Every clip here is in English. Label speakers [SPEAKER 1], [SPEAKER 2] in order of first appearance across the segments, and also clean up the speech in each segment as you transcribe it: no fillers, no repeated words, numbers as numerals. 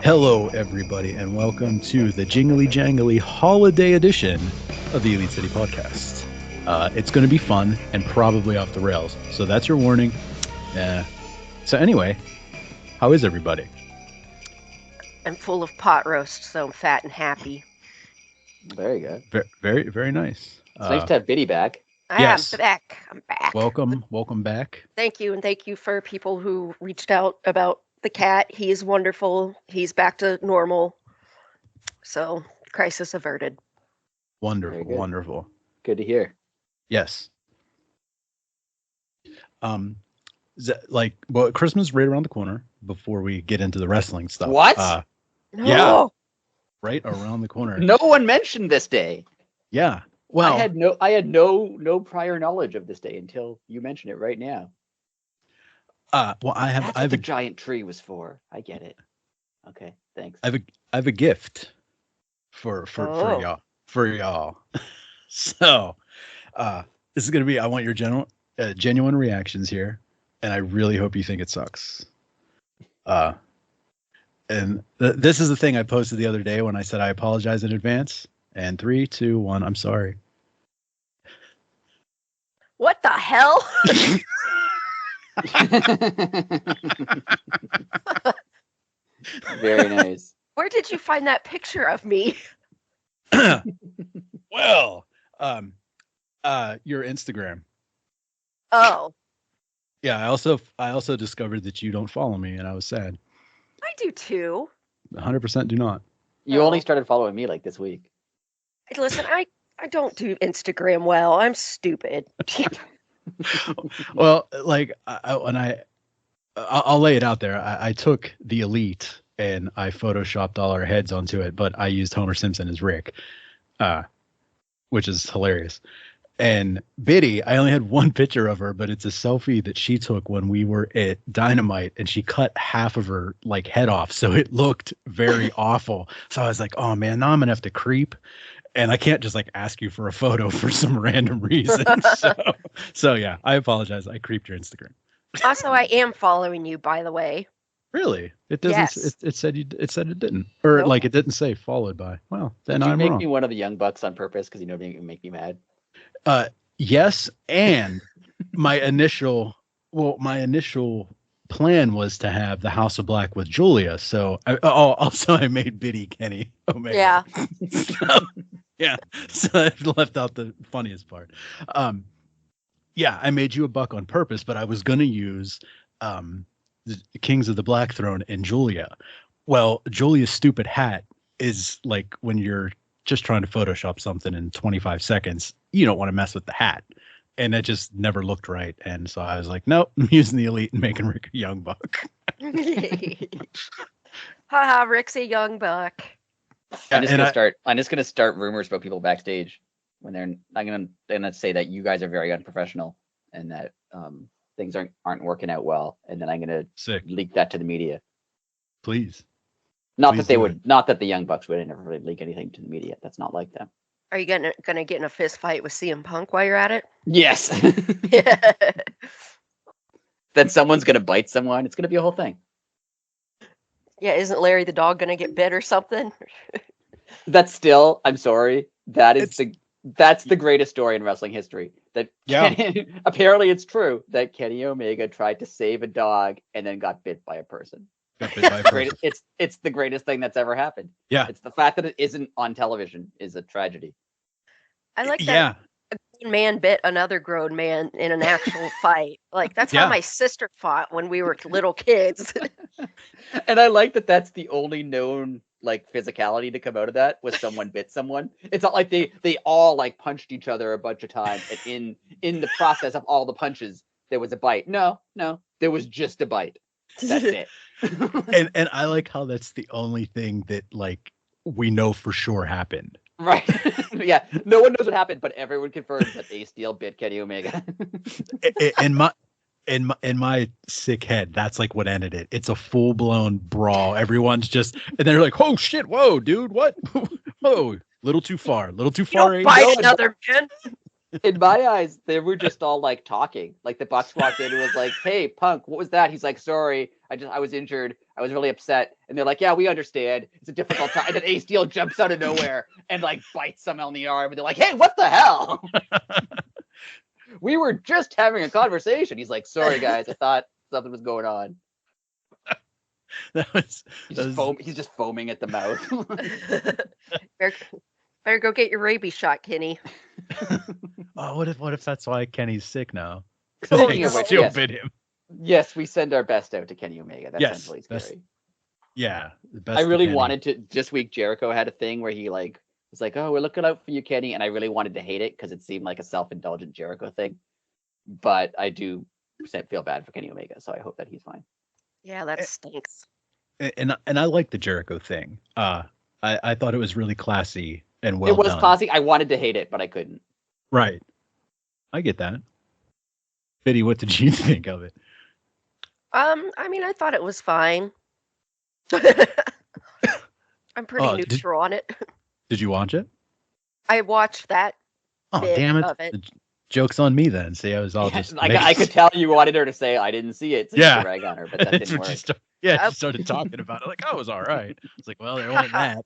[SPEAKER 1] Hello, everybody, and welcome to the Jingly Jangly Holiday Edition of the Elite City Podcast. It's going to be fun and probably off the rails, so that's your warning. So anyway, how is everybody?
[SPEAKER 2] I'm full of pot roast, so I'm fat and happy.
[SPEAKER 3] Very good.
[SPEAKER 1] Very, very nice.
[SPEAKER 3] It's nice to have Biddy back.
[SPEAKER 1] Yes.
[SPEAKER 2] I'm back. I'm back.
[SPEAKER 1] Welcome back.
[SPEAKER 2] Thank you, and thank you for people who reached out about the cat. He is wonderful. He's back to normal. So, crisis averted.
[SPEAKER 1] Wonderful,
[SPEAKER 3] good.
[SPEAKER 1] wonderful.
[SPEAKER 3] Good to hear.
[SPEAKER 1] Yes. Christmas is right around the corner before we get into the wrestling stuff.
[SPEAKER 3] What?
[SPEAKER 2] No.
[SPEAKER 1] Yeah. Right around the corner.
[SPEAKER 3] No one mentioned this day.
[SPEAKER 1] Yeah. Well,
[SPEAKER 3] I had no prior knowledge of this day until you mention it right now.
[SPEAKER 1] I have
[SPEAKER 3] That's
[SPEAKER 1] I
[SPEAKER 3] what
[SPEAKER 1] have
[SPEAKER 3] the
[SPEAKER 1] a
[SPEAKER 3] giant tree was for. I get it. Okay, thanks.
[SPEAKER 1] I have a gift for
[SPEAKER 2] Oh.
[SPEAKER 1] y'all. So, this is gonna be. I want your genuine reactions here, and I really hope you think it sucks. This is the thing I posted the other day when I said I apologize in advance. And 3, 2, 1. I'm sorry.
[SPEAKER 2] What the hell?
[SPEAKER 3] Very nice.
[SPEAKER 2] Where did you find that picture of me?
[SPEAKER 1] Well, your Instagram.
[SPEAKER 2] Oh,
[SPEAKER 1] Yeah, I also discovered that you don't follow me, and I was sad.
[SPEAKER 2] I do too.
[SPEAKER 1] 100% do not.
[SPEAKER 3] You only started following me like this week.
[SPEAKER 2] Listen, I don't do Instagram well. I'm stupid.
[SPEAKER 1] Well, like I'll lay it out there. I took the Elite and I photoshopped all our heads onto it, but I used Homer Simpson as Rick, which is hilarious. And Biddy, I only had one picture of her, but it's a selfie that she took when we were at Dynamite, and she cut half of her like head off, so it looked very awful. So I was like, oh man, now I'm gonna have to creep. And I can't just like ask you for a photo for some random reason. So yeah, I apologize. I creeped your Instagram.
[SPEAKER 2] Also, I am following you, by the way.
[SPEAKER 1] Really? It doesn't.
[SPEAKER 2] Yes.
[SPEAKER 1] It said it didn't, or
[SPEAKER 2] Nope.
[SPEAKER 1] like it didn't say followed by. Well, then
[SPEAKER 3] Did you
[SPEAKER 1] I'm
[SPEAKER 3] make
[SPEAKER 1] wrong.
[SPEAKER 3] me one of the young bucks on purpose because you know you can make me mad?
[SPEAKER 1] Yes, and my initial plan was to have the House of Black with Julia. So also I made Biddy Kenny Omega.
[SPEAKER 2] Yeah.
[SPEAKER 1] Yeah, so I left out the funniest part. Yeah, I made you a buck on purpose, but I was going to use the Kings of the Black Throne and Julia. Well, Julia's stupid hat is like when you're just trying to Photoshop something in 25 seconds, you don't want to mess with the hat. And it just never looked right. And so I was like, nope, I'm using the Elite and making Rick a young buck.
[SPEAKER 2] Haha, Rick's a young buck.
[SPEAKER 3] I'm just gonna start rumors about people backstage when I'm gonna say that you guys are very unprofessional and that things aren't working out well, and then I'm gonna
[SPEAKER 1] Sick.
[SPEAKER 3] leak that to the media.
[SPEAKER 1] Please.
[SPEAKER 3] Not
[SPEAKER 1] Please
[SPEAKER 3] that they
[SPEAKER 1] do
[SPEAKER 3] would,
[SPEAKER 1] it.
[SPEAKER 3] not that the Young Bucks would never really leak anything to the media. That's not like them.
[SPEAKER 2] Are you gonna get in a fist fight with CM Punk while you're at it?
[SPEAKER 3] Yes. Then someone's gonna bite someone. It's gonna be a whole thing.
[SPEAKER 2] Yeah, isn't Larry the dog gonna get bit or something?
[SPEAKER 3] That's still, I'm sorry. That's the greatest story in wrestling history. That
[SPEAKER 1] Yeah.
[SPEAKER 3] Apparently it's true that Kenny Omega tried to save a dog and then got bit by a person.
[SPEAKER 1] Got bit by a person.
[SPEAKER 3] It's the greatest thing that's ever happened.
[SPEAKER 1] Yeah.
[SPEAKER 3] It's the fact that it isn't on television is a tragedy.
[SPEAKER 2] I like that
[SPEAKER 1] Yeah.
[SPEAKER 2] a grown man bit another grown man in an actual fight. Like that's
[SPEAKER 1] Yeah.
[SPEAKER 2] how my sister fought when we were little kids.
[SPEAKER 3] And I like that that's the only known like physicality to come out of that was someone bit someone. It's not like they all like punched each other a bunch of times, and in the process of all the punches there was a bite. No, there was just a bite. That's it.
[SPEAKER 1] And I like how that's the only thing that like we know for sure happened.
[SPEAKER 3] Right. Yeah. No one knows what happened, but everyone confirms that Ace Steel bit Kenny Omega.
[SPEAKER 1] In my sick head, that's like what ended it. It's a full blown brawl. Everyone's just, and they're like, "Oh shit! Whoa, dude, what? Whoa, little too far,
[SPEAKER 2] Don't
[SPEAKER 1] Ace."
[SPEAKER 2] bite another man.
[SPEAKER 3] In my eyes, they were just all like talking. Like the Bucks walked in and was like, "Hey, Punk, what was that?" He's like, "Sorry, I was injured. I was really upset." And they're like, "Yeah, we understand. It's a difficult time." And then Ace Steel jumps out of nowhere and like bites him on the arm. And they're like, "Hey, what the hell? We were just having a conversation." He's like, "Sorry, guys, I thought something was going on." He's just foaming at the mouth.
[SPEAKER 2] better go get your rabies shot, Kenny.
[SPEAKER 1] Oh, what if that's why Kenny's sick now? Because
[SPEAKER 3] Speaking of
[SPEAKER 1] Ace
[SPEAKER 3] which,
[SPEAKER 1] Steel
[SPEAKER 3] yes.
[SPEAKER 1] bit him.
[SPEAKER 3] Yes, we send our best out to Kenny Omega. That sounds really scary.
[SPEAKER 1] Yeah, the best
[SPEAKER 3] I really
[SPEAKER 1] to Kenny.
[SPEAKER 3] wanted to. This week, Jericho had a thing where he like was like, "Oh, we're looking out for you, Kenny," and I really wanted to hate it because it seemed like a self-indulgent Jericho thing. But I do feel bad for Kenny Omega, so I hope that he's fine.
[SPEAKER 2] Yeah, that stinks.
[SPEAKER 1] And I like the Jericho thing. I thought it was really classy and well
[SPEAKER 3] It was
[SPEAKER 1] done.
[SPEAKER 3] classy. I wanted to hate it, but I couldn't.
[SPEAKER 1] Right. I get that. Biddy, what did you think of it?
[SPEAKER 2] I mean, I thought it was fine. I'm pretty neutral on it.
[SPEAKER 1] Did you watch it?
[SPEAKER 2] I watched that
[SPEAKER 1] Oh,
[SPEAKER 2] bit
[SPEAKER 1] damn it.
[SPEAKER 2] of it.
[SPEAKER 1] The joke's on me then. See, I was all just
[SPEAKER 3] I could tell you wanted her to say I didn't see it. So
[SPEAKER 1] Yeah.
[SPEAKER 3] to rag on her, but that didn't work.
[SPEAKER 1] She started talking about it like, oh, it was all right. It's like, well, there went that.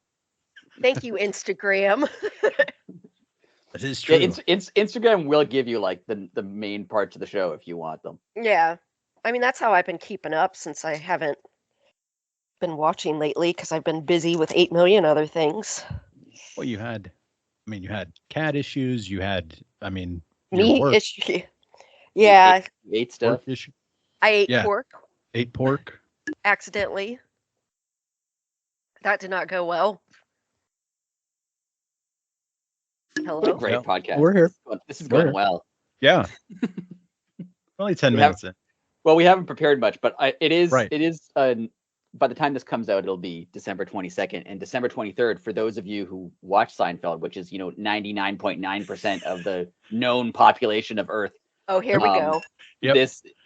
[SPEAKER 2] Thank you, Instagram.
[SPEAKER 1] That is true.
[SPEAKER 3] Yeah, Instagram will give you like the main parts of the show if you want them.
[SPEAKER 2] Yeah. I mean, that's how I've been keeping up since I haven't been watching lately because I've been busy with 8 million other things.
[SPEAKER 1] Well, you had cat issues. You had,
[SPEAKER 2] meat
[SPEAKER 1] work,
[SPEAKER 2] issue. Yeah.
[SPEAKER 3] You ate stuff.
[SPEAKER 1] issue.
[SPEAKER 2] I ate pork
[SPEAKER 1] Ate pork.
[SPEAKER 2] accidentally. That did not go well. Hello.
[SPEAKER 3] What a great podcast.
[SPEAKER 1] We're here.
[SPEAKER 3] This is going well.
[SPEAKER 1] Yeah. Only 10 minutes in.
[SPEAKER 3] Well, we haven't prepared much, but it is
[SPEAKER 1] Right.
[SPEAKER 3] by the time this comes out, it'll be December 22nd and December 23rd. For those of you who watch Seinfeld, which is 99.9% of the known population of Earth.
[SPEAKER 2] Oh, here we go.
[SPEAKER 1] Yep.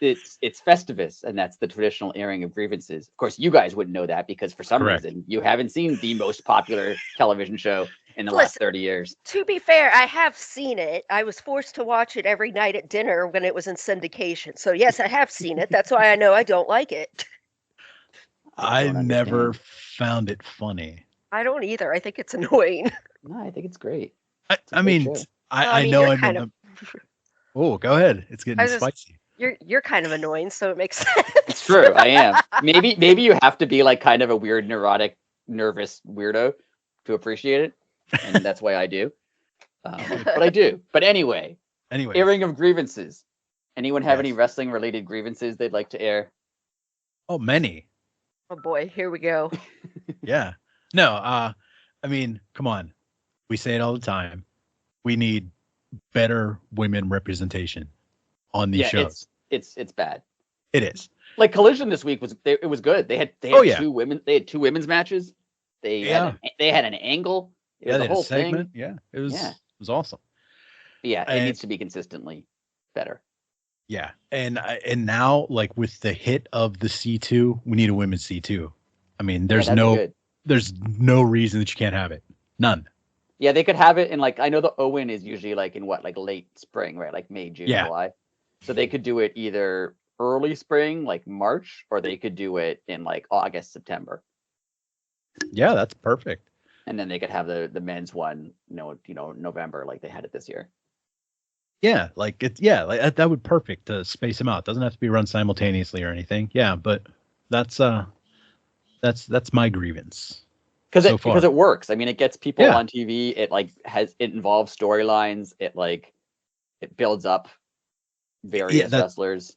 [SPEAKER 3] It's Festivus, and that's the traditional airing of Grievances. Of course, you guys wouldn't know that because for some reason you haven't seen the most popular television show in the last 30 years.
[SPEAKER 2] To be fair, I have seen it. I was forced to watch it every night at dinner when it was in syndication. So yes, I have seen it. That's why I know I don't like it.
[SPEAKER 1] I never found it funny.
[SPEAKER 2] I don't either. I think it's annoying.
[SPEAKER 3] No, I think it's great.
[SPEAKER 1] I mean, I know I'm in the... Oh, go ahead. It's getting spicy.
[SPEAKER 2] You're kind of annoying, so it makes sense.
[SPEAKER 3] It's true. I am. Maybe you have to be like kind of a weird, neurotic, nervous weirdo to appreciate it, and that's why I do. But I do. But anyway, airing of grievances. Anyone have any wrestling related grievances they'd like to air?
[SPEAKER 1] Oh, many.
[SPEAKER 2] Oh boy, here we go.
[SPEAKER 1] Yeah. No, I mean, come on. We say it all the time. We need better women representation on these shows.
[SPEAKER 3] It's bad.
[SPEAKER 1] It is.
[SPEAKER 3] Like Collision this week was good. They had two women's matches. They had an angle. It was
[SPEAKER 1] they
[SPEAKER 3] a whole
[SPEAKER 1] segment.
[SPEAKER 3] thing.
[SPEAKER 1] Yeah. It was awesome.
[SPEAKER 3] Yeah, it needs to be consistently better.
[SPEAKER 1] Yeah. And now, like with the hit of the C2, we need a women's C2. I mean, there's no reason that you can't have it. None.
[SPEAKER 3] Yeah, they could have it in I know the Owen is usually in late spring, right? Like May, June, July. So they could do it either early spring, like March, or they could do it in August, September.
[SPEAKER 1] Yeah, that's perfect.
[SPEAKER 3] And then they could have the men's one, November, like they had it this year.
[SPEAKER 1] Yeah, that would perfect to space them out. It doesn't have to be run simultaneously or anything. Yeah, but that's my grievance.
[SPEAKER 3] Because it works. I mean, it gets people on TV. It involves storylines. It builds up various wrestlers.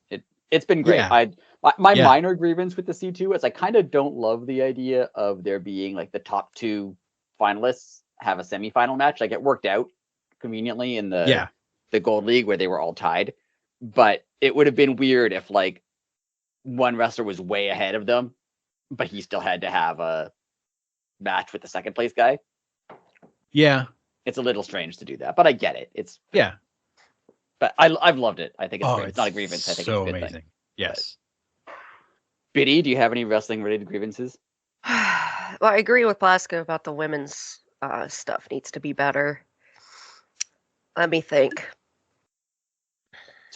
[SPEAKER 3] It's been great.
[SPEAKER 1] Yeah.
[SPEAKER 3] My minor grievance with the C2 is I kind of don't love the idea of there being the top two finalists have a semifinal match. It worked out conveniently in the Gold League where they were all tied, but it would have been weird if one wrestler was way ahead of them, but he still had to have a match with the second place guy.
[SPEAKER 1] Yeah,
[SPEAKER 3] it's a little strange to do that, but I get it. But I've loved it. I think it's great. It's not a grievance. I think
[SPEAKER 1] so
[SPEAKER 3] it's a good
[SPEAKER 1] amazing.
[SPEAKER 3] Thing.
[SPEAKER 1] Yes.
[SPEAKER 3] Biddy, do you have any wrestling related grievances?
[SPEAKER 2] Well, I agree with Blasco about the women's stuff needs to be better. Let me think.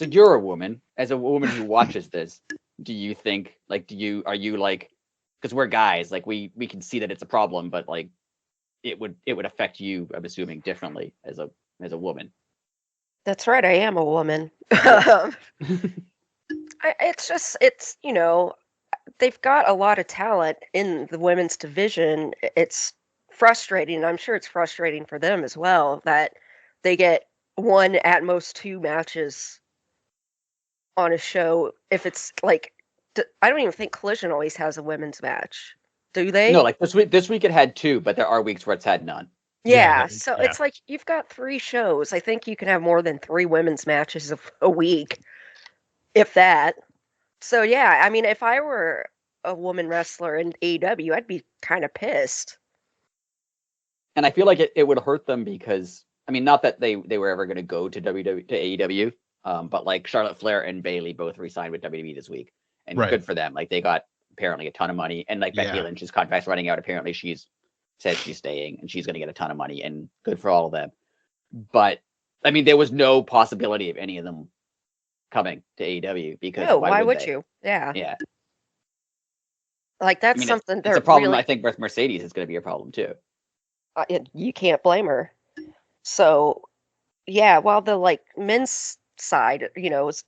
[SPEAKER 3] So you're a woman. As a woman who watches this, do you think like are you like, because we're guys, like we can see that it's a problem, but like it would affect you, I'm assuming, differently as a woman.
[SPEAKER 2] That's right. I am a woman.
[SPEAKER 3] Yeah.
[SPEAKER 2] It's they've got a lot of talent in the women's division. It's frustrating. I'm sure it's frustrating for them as well that they get one at most two matches on a show. If it's like, I don't even think Collision always has a women's match. Do they?
[SPEAKER 3] No, like this week it had two, but there are weeks where it's had none.
[SPEAKER 2] Yeah.
[SPEAKER 1] Yeah,
[SPEAKER 2] So
[SPEAKER 1] yeah.
[SPEAKER 2] it's like you've got three shows. I think you can have more than three women's matches a week, if that. So yeah, I mean, if I were a woman wrestler in AEW, I'd be kind of pissed.
[SPEAKER 3] And I feel like it would hurt them because, I mean, not that they were ever going to go to AEW, but like Charlotte Flair and Bayley both re-signed with WWE this week, and
[SPEAKER 1] Right.
[SPEAKER 3] good for them. Like they got apparently a ton of money, and like Becky
[SPEAKER 1] Yeah.
[SPEAKER 3] Lynch's contract's running out. Apparently she's said she's staying, and she's going to get a ton of money, and good for all of them. But I mean, there was no possibility of any of them coming to AEW because
[SPEAKER 2] No,
[SPEAKER 3] why
[SPEAKER 2] why
[SPEAKER 3] would
[SPEAKER 2] would
[SPEAKER 3] they?
[SPEAKER 2] you? Yeah.
[SPEAKER 3] Yeah,
[SPEAKER 2] Like
[SPEAKER 3] I
[SPEAKER 2] that's
[SPEAKER 3] mean,
[SPEAKER 2] something
[SPEAKER 3] it's
[SPEAKER 2] they're
[SPEAKER 3] a problem.
[SPEAKER 2] really
[SPEAKER 3] I think with Mercedes, it's going to be a problem too.
[SPEAKER 2] you can't blame her. So yeah, while the like men's side, has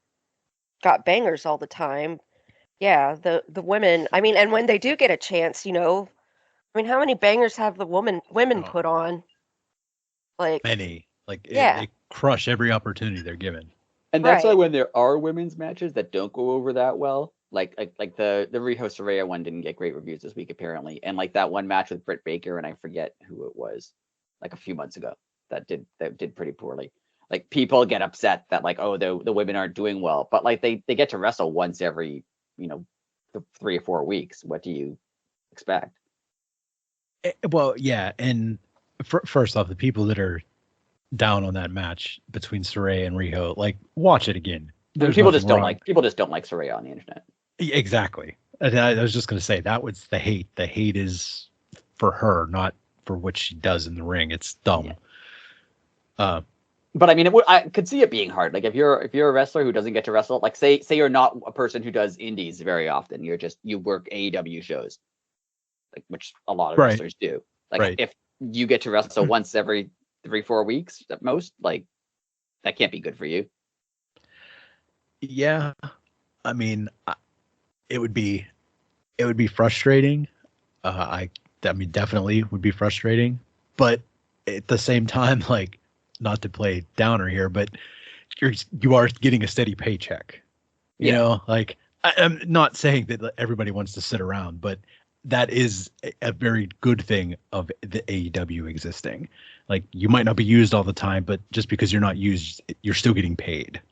[SPEAKER 2] got bangers all the time. Yeah, the women. I mean, and when they do get a chance, I mean, how many bangers have the women
[SPEAKER 1] Oh,
[SPEAKER 2] put on? Like,
[SPEAKER 1] many. Like
[SPEAKER 2] yeah,
[SPEAKER 1] they crush every opportunity they're given.
[SPEAKER 3] And that's why
[SPEAKER 2] right.
[SPEAKER 3] when there are women's matches that don't go over that well, like the Riho Soraya one didn't get great reviews this week apparently, and like that one match with Britt Baker, and I forget who it was, like a few months ago, that did pretty poorly. Like people get upset that like, oh, the women aren't doing well, but like they get to wrestle once every 3 or 4 weeks. What do you expect?
[SPEAKER 1] Well, yeah, and first off, the people that are down on that match between Saray and Riho, like, watch it again.
[SPEAKER 3] I mean,
[SPEAKER 1] There's
[SPEAKER 3] people
[SPEAKER 1] nothing
[SPEAKER 3] just don't
[SPEAKER 1] wrong.
[SPEAKER 3] like people just don't like Soraya on the internet.
[SPEAKER 1] Exactly. And I was just going to say that was the hate. The hate is for her, not for what she does in the ring. It's dumb.
[SPEAKER 3] Yeah.
[SPEAKER 1] But
[SPEAKER 3] I mean, I could see it being hard. Like if you're a wrestler who doesn't get to wrestle, like say you're not a person who does indies very often, you work AEW shows, like which a lot of
[SPEAKER 1] right,
[SPEAKER 3] wrestlers do. Like
[SPEAKER 1] right.
[SPEAKER 3] if you get to wrestle once every 3-4 weeks at most, like that can't be good for you.
[SPEAKER 1] Yeah, I mean, it would be frustrating. I mean, definitely would be frustrating. But at the same time, like, not to play downer here, but you are getting a steady paycheck.
[SPEAKER 3] Yeah.
[SPEAKER 1] Like I'm not saying that everybody wants to sit around, but that is a very good thing of the AEW existing. Like you might not be used all the time, but just because you're not used, you're still getting paid.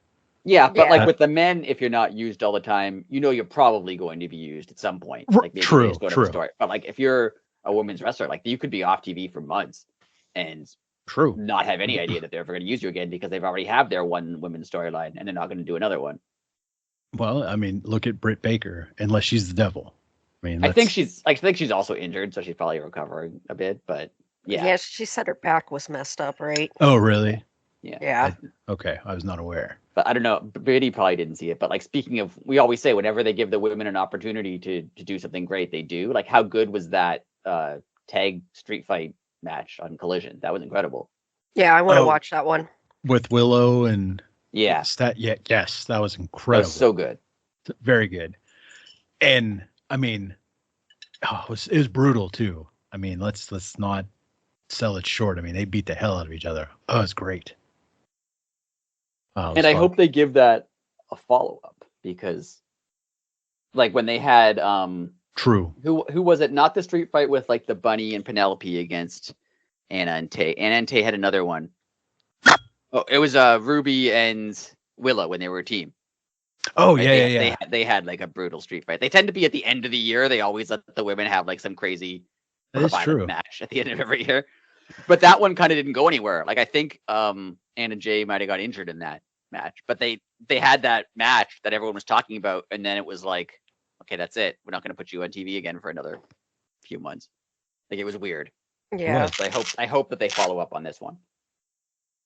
[SPEAKER 3] Yeah, but
[SPEAKER 2] Yeah.
[SPEAKER 3] like with the men, if you're not used all the time, you're probably going to be used at some point. Like maybe they just go to the story. But like if you're a women's wrestler, like you could be off TV for months and
[SPEAKER 1] True.
[SPEAKER 3] not have any idea that they're ever going to use you again because they've already have their one women's storyline and they're not going to do another one.
[SPEAKER 1] Well, I mean, look at Britt Baker, unless she's the devil. I mean,
[SPEAKER 3] I think she's also injured, so she's probably recovering a bit. But yeah,
[SPEAKER 2] Yeah, she said her back was messed up, right?
[SPEAKER 1] Oh, really?
[SPEAKER 3] yeah.
[SPEAKER 2] Yeah.
[SPEAKER 1] Okay, I was not aware.
[SPEAKER 3] But I don't know. Biddy probably didn't see it. But like speaking of, we always say whenever they give the women an opportunity to do something great, they do. Like how good was that tag street fight match on Collision? That was incredible.
[SPEAKER 2] Yeah, I want to watch that one.
[SPEAKER 1] With Willow and
[SPEAKER 3] Yeah,
[SPEAKER 1] yes, that was
[SPEAKER 3] that
[SPEAKER 1] incredible.
[SPEAKER 3] was so good.
[SPEAKER 1] Very good. And I mean, it was brutal too. I mean, let's not sell it short. I mean, they beat the hell out of each other. Oh, it's great.
[SPEAKER 3] And I hope they give that a follow up because, like when they had
[SPEAKER 1] True.
[SPEAKER 3] Who was it? Not the street fight with like the Bunny and Penelope against Anna and Tay. Anna and Tay had another one. Oh, it was Ruby and Willow when they were a team.
[SPEAKER 1] Oh,
[SPEAKER 3] right?
[SPEAKER 1] yeah.
[SPEAKER 3] They had like a brutal street fight. They tend to be at the end of the year. They always let the women have like some crazy violent match at the end of every year. But that one kind of didn't go anywhere. Like I think Anna Jay might have got injured in that match, but they had that match that everyone was talking about, and then it was like, okay, that's it. We're not going to put you on TV again for another few months. Like it was weird.
[SPEAKER 2] Yeah.
[SPEAKER 3] So I hope that they follow up on this one.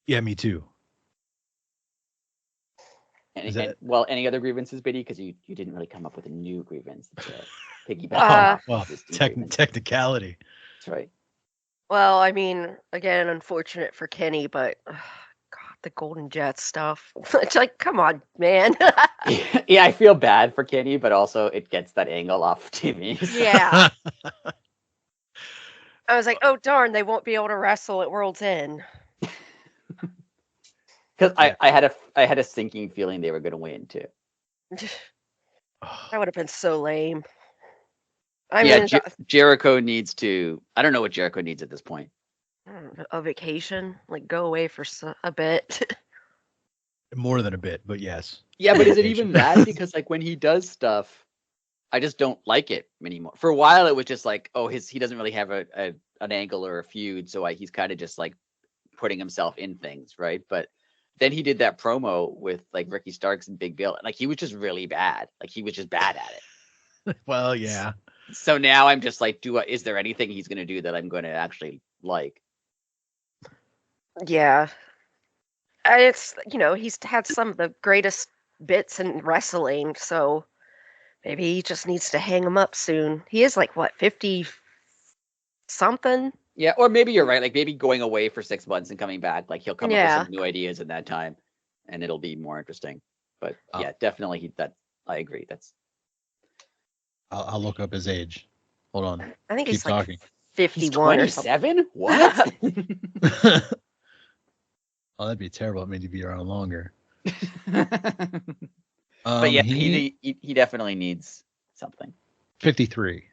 [SPEAKER 1] Yeah, me too.
[SPEAKER 3] Any other grievances, Biddy? Because you didn't really come up with a new grievance to piggyback
[SPEAKER 2] Uh,
[SPEAKER 3] off
[SPEAKER 1] well,
[SPEAKER 3] existing grievance.
[SPEAKER 1] technicality.
[SPEAKER 3] That's right.
[SPEAKER 2] well, I mean, again, unfortunate for Kenny, but God, the Golden Jet stuff. It's like, come on, man.
[SPEAKER 3] Yeah, I feel bad for Kenny, but also it gets that angle off TV. So.
[SPEAKER 2] Yeah. I was like, oh darn, they won't be able to wrestle at World's End.
[SPEAKER 3] Because I had a sinking feeling they were going to win too.
[SPEAKER 2] That would have been so lame. I
[SPEAKER 3] Yeah,
[SPEAKER 2] mean,
[SPEAKER 3] Jericho needs to. I don't know what Jericho needs at this point.
[SPEAKER 2] a vacation, like go away for a bit.
[SPEAKER 1] More than a bit, but yes.
[SPEAKER 3] Yeah, but is it even that? Because like when he does stuff, I just don't like it anymore. For a while, it was just like, oh, he doesn't really have an angle or a feud, so he's kind of just like putting himself in things, right? But then he did that promo with like Ricky Starks and Big Bill, and like he was just really bad. Like he was just bad at it.
[SPEAKER 1] Well, yeah.
[SPEAKER 3] So now I'm just like, is there anything he's going to do that I'm going to actually like?
[SPEAKER 2] Yeah. It's, he's had some of the greatest bits in wrestling, so maybe he just needs to hang him up soon. He is like, what, 50 something?
[SPEAKER 3] Yeah, or maybe you're right. Like maybe going away for 6 months and coming back, like he'll come up with
[SPEAKER 2] Yeah.
[SPEAKER 3] some new ideas in that time, and it'll be more interesting. But yeah, definitely I agree.
[SPEAKER 1] I'll look up his age. Hold on.
[SPEAKER 2] I think
[SPEAKER 1] Keep
[SPEAKER 2] he's like
[SPEAKER 1] talking.
[SPEAKER 2] 51 or something.
[SPEAKER 3] 27? What?
[SPEAKER 1] Oh, that'd be terrible. It made you be around longer.
[SPEAKER 3] But yeah, he definitely needs something.
[SPEAKER 1] 53.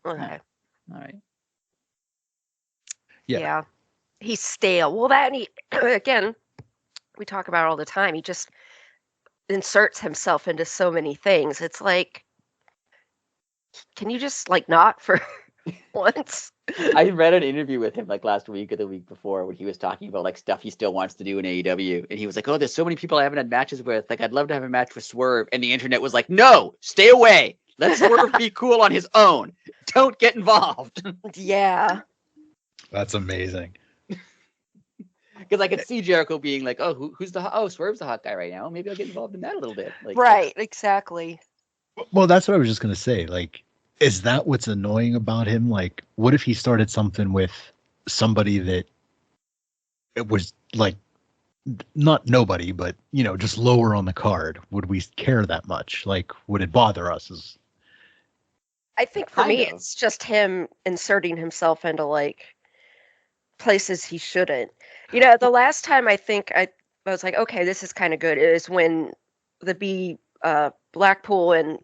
[SPEAKER 2] Okay.
[SPEAKER 3] All right.
[SPEAKER 2] Yeah. He's stale. Well, that, and he, again, we talk about it all the time. He just inserts himself into so many things. It's like, can you just like not for once?
[SPEAKER 3] I read an interview with him like last week or the week before when he was talking about like stuff he still wants to do in AEW, and he was like, "Oh, there's so many people I haven't had matches with. Like, I'd love to have a match with Swerve." And the internet was like, "No, stay away. Let Swerve be cool on his own. Don't get involved."
[SPEAKER 2] Yeah.
[SPEAKER 1] That's amazing.
[SPEAKER 3] Because I could see Jericho being like, "Oh, who's Swerve's the hot guy right now. Maybe I'll get involved in that a little bit." Like,
[SPEAKER 2] Right. Exactly.
[SPEAKER 1] Well, that's what I was just gonna say. Like, is that what's annoying about him? Like, what if he started something with somebody that it was like not nobody, but just lower on the card? Would we care that much? Like, would it bother us?
[SPEAKER 2] I think for me,
[SPEAKER 3] Kind of.
[SPEAKER 2] it's just him inserting himself into like places he shouldn't. The last time I think I was like, okay, this is kind of good, is when the Blackpool and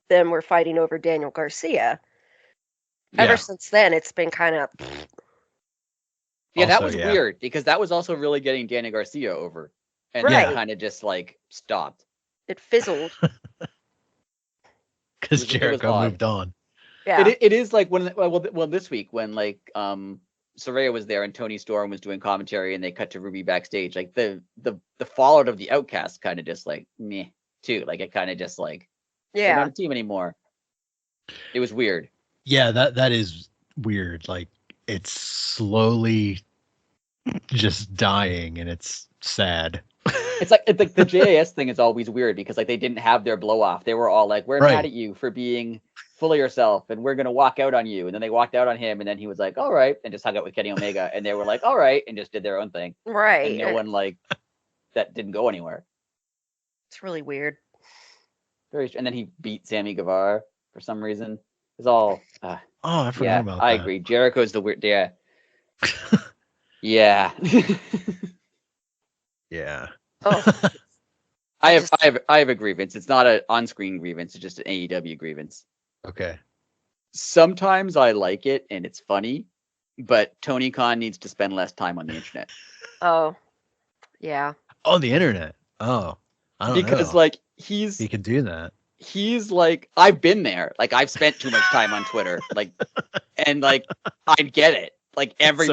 [SPEAKER 2] them were fighting over Daniel Garcia. Ever since then, it's been kind of.
[SPEAKER 3] Yeah, that was weird because that was also really getting Danny Garcia over, and then kind of just like stopped.
[SPEAKER 2] It fizzled.
[SPEAKER 1] Because Jericho moved on.
[SPEAKER 2] Yeah,
[SPEAKER 3] it is like when this week when like Saraya was there and Tony Storm was doing commentary and they cut to Ruby backstage. Like the fallout of the Outcast kind of just like meh too. Like it kind of just like they're not a team anymore. It was weird.
[SPEAKER 1] Yeah, that is weird. Like it's slowly just dying and it's sad.
[SPEAKER 3] It's like the JAS thing is always weird because like they didn't have their blow off. They were all like, "We're mad at you for being full of yourself and we're gonna walk out on you." And then they walked out on him and then he was like, "All right," and just hung out with Kenny Omega and they were like, "All right," and just did their own thing.
[SPEAKER 2] right.
[SPEAKER 3] And no one like that didn't go anywhere.
[SPEAKER 2] It's really weird.
[SPEAKER 3] And then he beat Sammy Guevara for some reason. It's all.
[SPEAKER 1] I forgot about that.
[SPEAKER 3] I agree. Jericho's the weird. Yeah. Yeah.
[SPEAKER 1] Yeah.
[SPEAKER 2] Oh.
[SPEAKER 3] I have a grievance. It's not an on-screen grievance. It's just an AEW grievance.
[SPEAKER 1] Okay.
[SPEAKER 3] Sometimes I like it and it's funny, but Tony Khan needs to spend less time on the internet.
[SPEAKER 2] Oh. Yeah.
[SPEAKER 1] On the internet. Oh. I don't know.
[SPEAKER 3] Because like
[SPEAKER 1] he can do that.
[SPEAKER 3] He's like, I've been there. Like I've spent too much time on Twitter. Like, and like I get it. Like every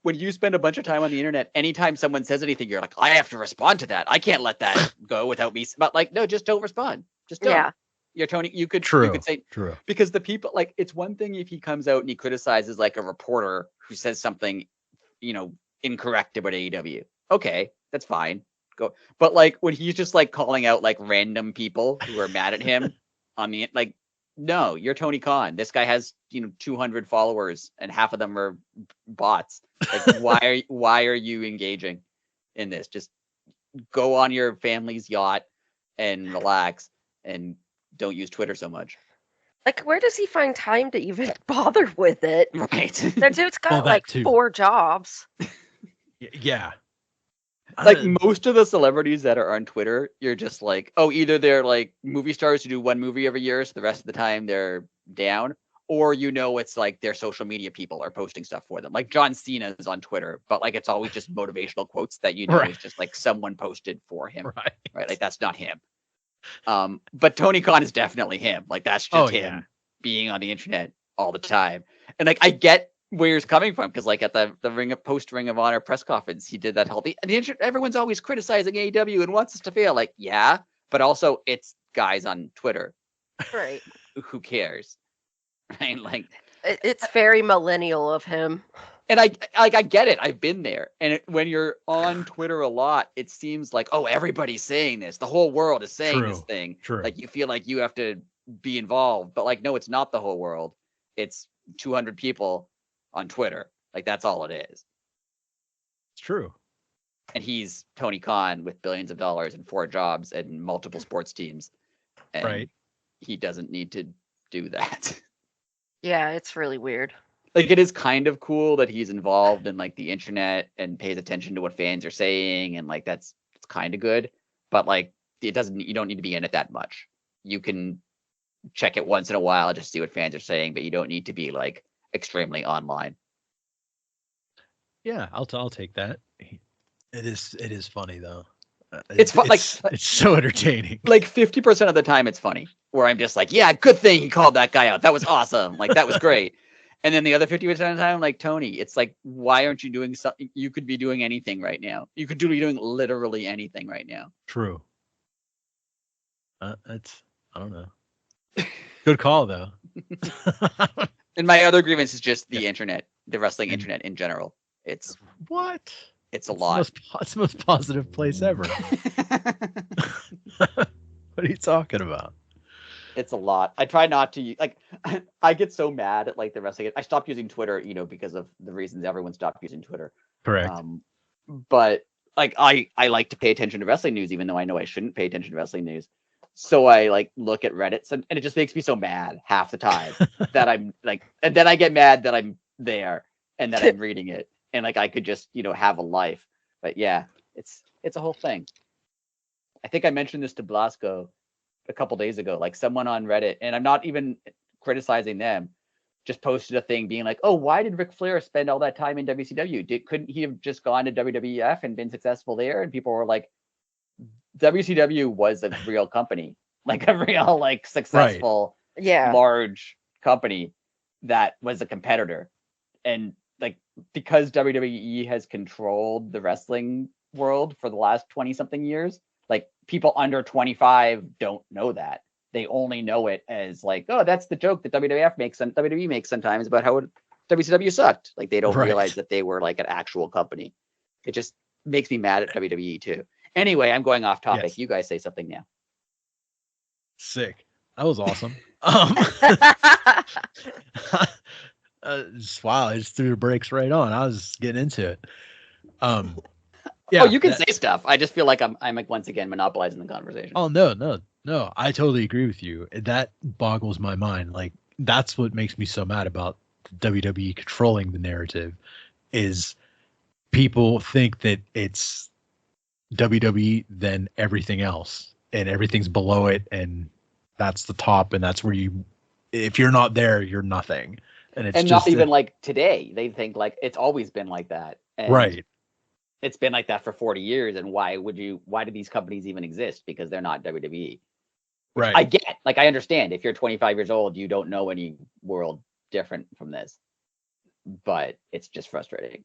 [SPEAKER 3] when you spend a bunch of time on the internet, anytime someone says anything, you're like, I have to respond to that. I can't let that go without me. But like, no, just don't respond. Just don't. Yeah. You're Tony. You could say
[SPEAKER 1] true.
[SPEAKER 3] Because the people like it's one thing if he comes out and he criticizes like a reporter who says something, incorrect about AEW. Okay, that's fine. go. But like when he's just like calling out like random people who are mad at him on the like, no, you're Tony Khan. This guy has 200 followers and half of them are bots. Like why are you engaging in this? Just go on your family's yacht and relax and don't use Twitter so much.
[SPEAKER 2] Like, where does he find time to even bother with it?
[SPEAKER 3] Right.
[SPEAKER 2] That dude's got
[SPEAKER 1] that
[SPEAKER 2] like
[SPEAKER 1] too.
[SPEAKER 2] 4 jobs.
[SPEAKER 1] Yeah.
[SPEAKER 3] Like most of the celebrities that are on Twitter, you're just like, oh, either they're like movie stars who do one movie every year, so the rest of the time they're down, or it's like their social media people are posting stuff for them. Like John Cena is on Twitter, but like it's always just motivational quotes that
[SPEAKER 1] Right.
[SPEAKER 3] is just like someone posted for him.
[SPEAKER 1] Right.
[SPEAKER 3] Like that's not him. But Tony Khan is definitely him. Like that's just him being on the internet all the time. And like I get where he's coming from because like at the Ring of Honor press conference, he did that whole thing. And everyone's always criticizing AEW and wants us to fail. Like, yeah, but also it's guys on Twitter.
[SPEAKER 2] Right.
[SPEAKER 3] Who cares? Right? Like
[SPEAKER 2] it's very millennial of him.
[SPEAKER 3] And I get it. I've been there. And when you're on Twitter a lot, it seems like, oh, everybody's saying this. The whole world is saying this thing.
[SPEAKER 1] True.
[SPEAKER 3] Like you feel like you have to be involved. But like, no, it's not the whole world. It's 200 people on Twitter. Like that's all it is.
[SPEAKER 1] It's true.
[SPEAKER 3] And he's Tony Khan with billions of dollars and 4 jobs and multiple sports teams. And he doesn't need to do that.
[SPEAKER 2] Yeah, it's really weird.
[SPEAKER 3] Like it is kind of cool that he's involved in like the internet and pays attention to what fans are saying, and like it's kind of good, but like you don't need to be in it that much. You can check it once in a while just to see what fans are saying, but you don't need to be like extremely online.
[SPEAKER 1] Yeah, I'll take that. It is funny though.
[SPEAKER 3] It's fun. Like
[SPEAKER 1] it's so entertaining.
[SPEAKER 3] Like 50% of the time, it's funny. Where I'm just like, yeah, good thing he called that guy out. That was awesome. Like that was great. And then the other 50% of the time, like Tony, it's like, why aren't you doing something? You could be doing anything right now. You could be doing literally anything right now.
[SPEAKER 1] True. I don't know. Good call though.
[SPEAKER 3] And my other grievance is just the internet, the wrestling internet in general. It's a lot.
[SPEAKER 1] It's the most positive place ever. What are you talking about?
[SPEAKER 3] It's a lot. I try not to like. I get so mad at like the wrestling. I stopped using Twitter, because of the reasons everyone stopped using Twitter.
[SPEAKER 1] Correct.
[SPEAKER 3] But like I like to pay attention to wrestling news, even though I know I shouldn't pay attention to wrestling news. So I like look at Reddit, and it just makes me so mad half the time that I'm like, and then I get mad that I'm there and that I'm reading it, and like I could just have a life. But yeah, it's a whole thing. I think I mentioned this to Blasco a couple days ago. Like someone on Reddit, and I'm not even criticizing them, just posted a thing being like, "Oh, why did Ric Flair spend all that time in WCW? Couldn't he have just gone to WWF and been successful there?" And people were like, WCW was a real company, like a real like successful, large company that was a competitor. And like because WWE has controlled the wrestling world for the last 20 something years, like people under 25 don't know that. They only know it as like, oh, that's the joke that WWE makes sometimes about how WCW sucked. Like they don't realize that they were like an actual company. It just makes me mad at WWE too. Anyway, I'm going off topic. Yes. You guys say something now.
[SPEAKER 1] Sick. That was awesome. Wow, I just threw the brakes right on. I was getting into it.
[SPEAKER 3] Yeah. Oh, you can say stuff. I just feel like I'm like once again monopolizing the conversation.
[SPEAKER 1] Oh no. I totally agree with you. That boggles my mind. Like that's what makes me so mad about WWE controlling the narrative is people think that it's WWE than everything else, and everything's below it, and that's the top, and that's where if you're not there, you're nothing. And it's
[SPEAKER 3] not even like today. They think like it's always been like that. And it's been like that for 40 years. And why do these companies even exist? Because they're not WWE.
[SPEAKER 1] Right.
[SPEAKER 3] I get, like, I understand if you're 25 years old, you don't know any world different from this, but it's just frustrating.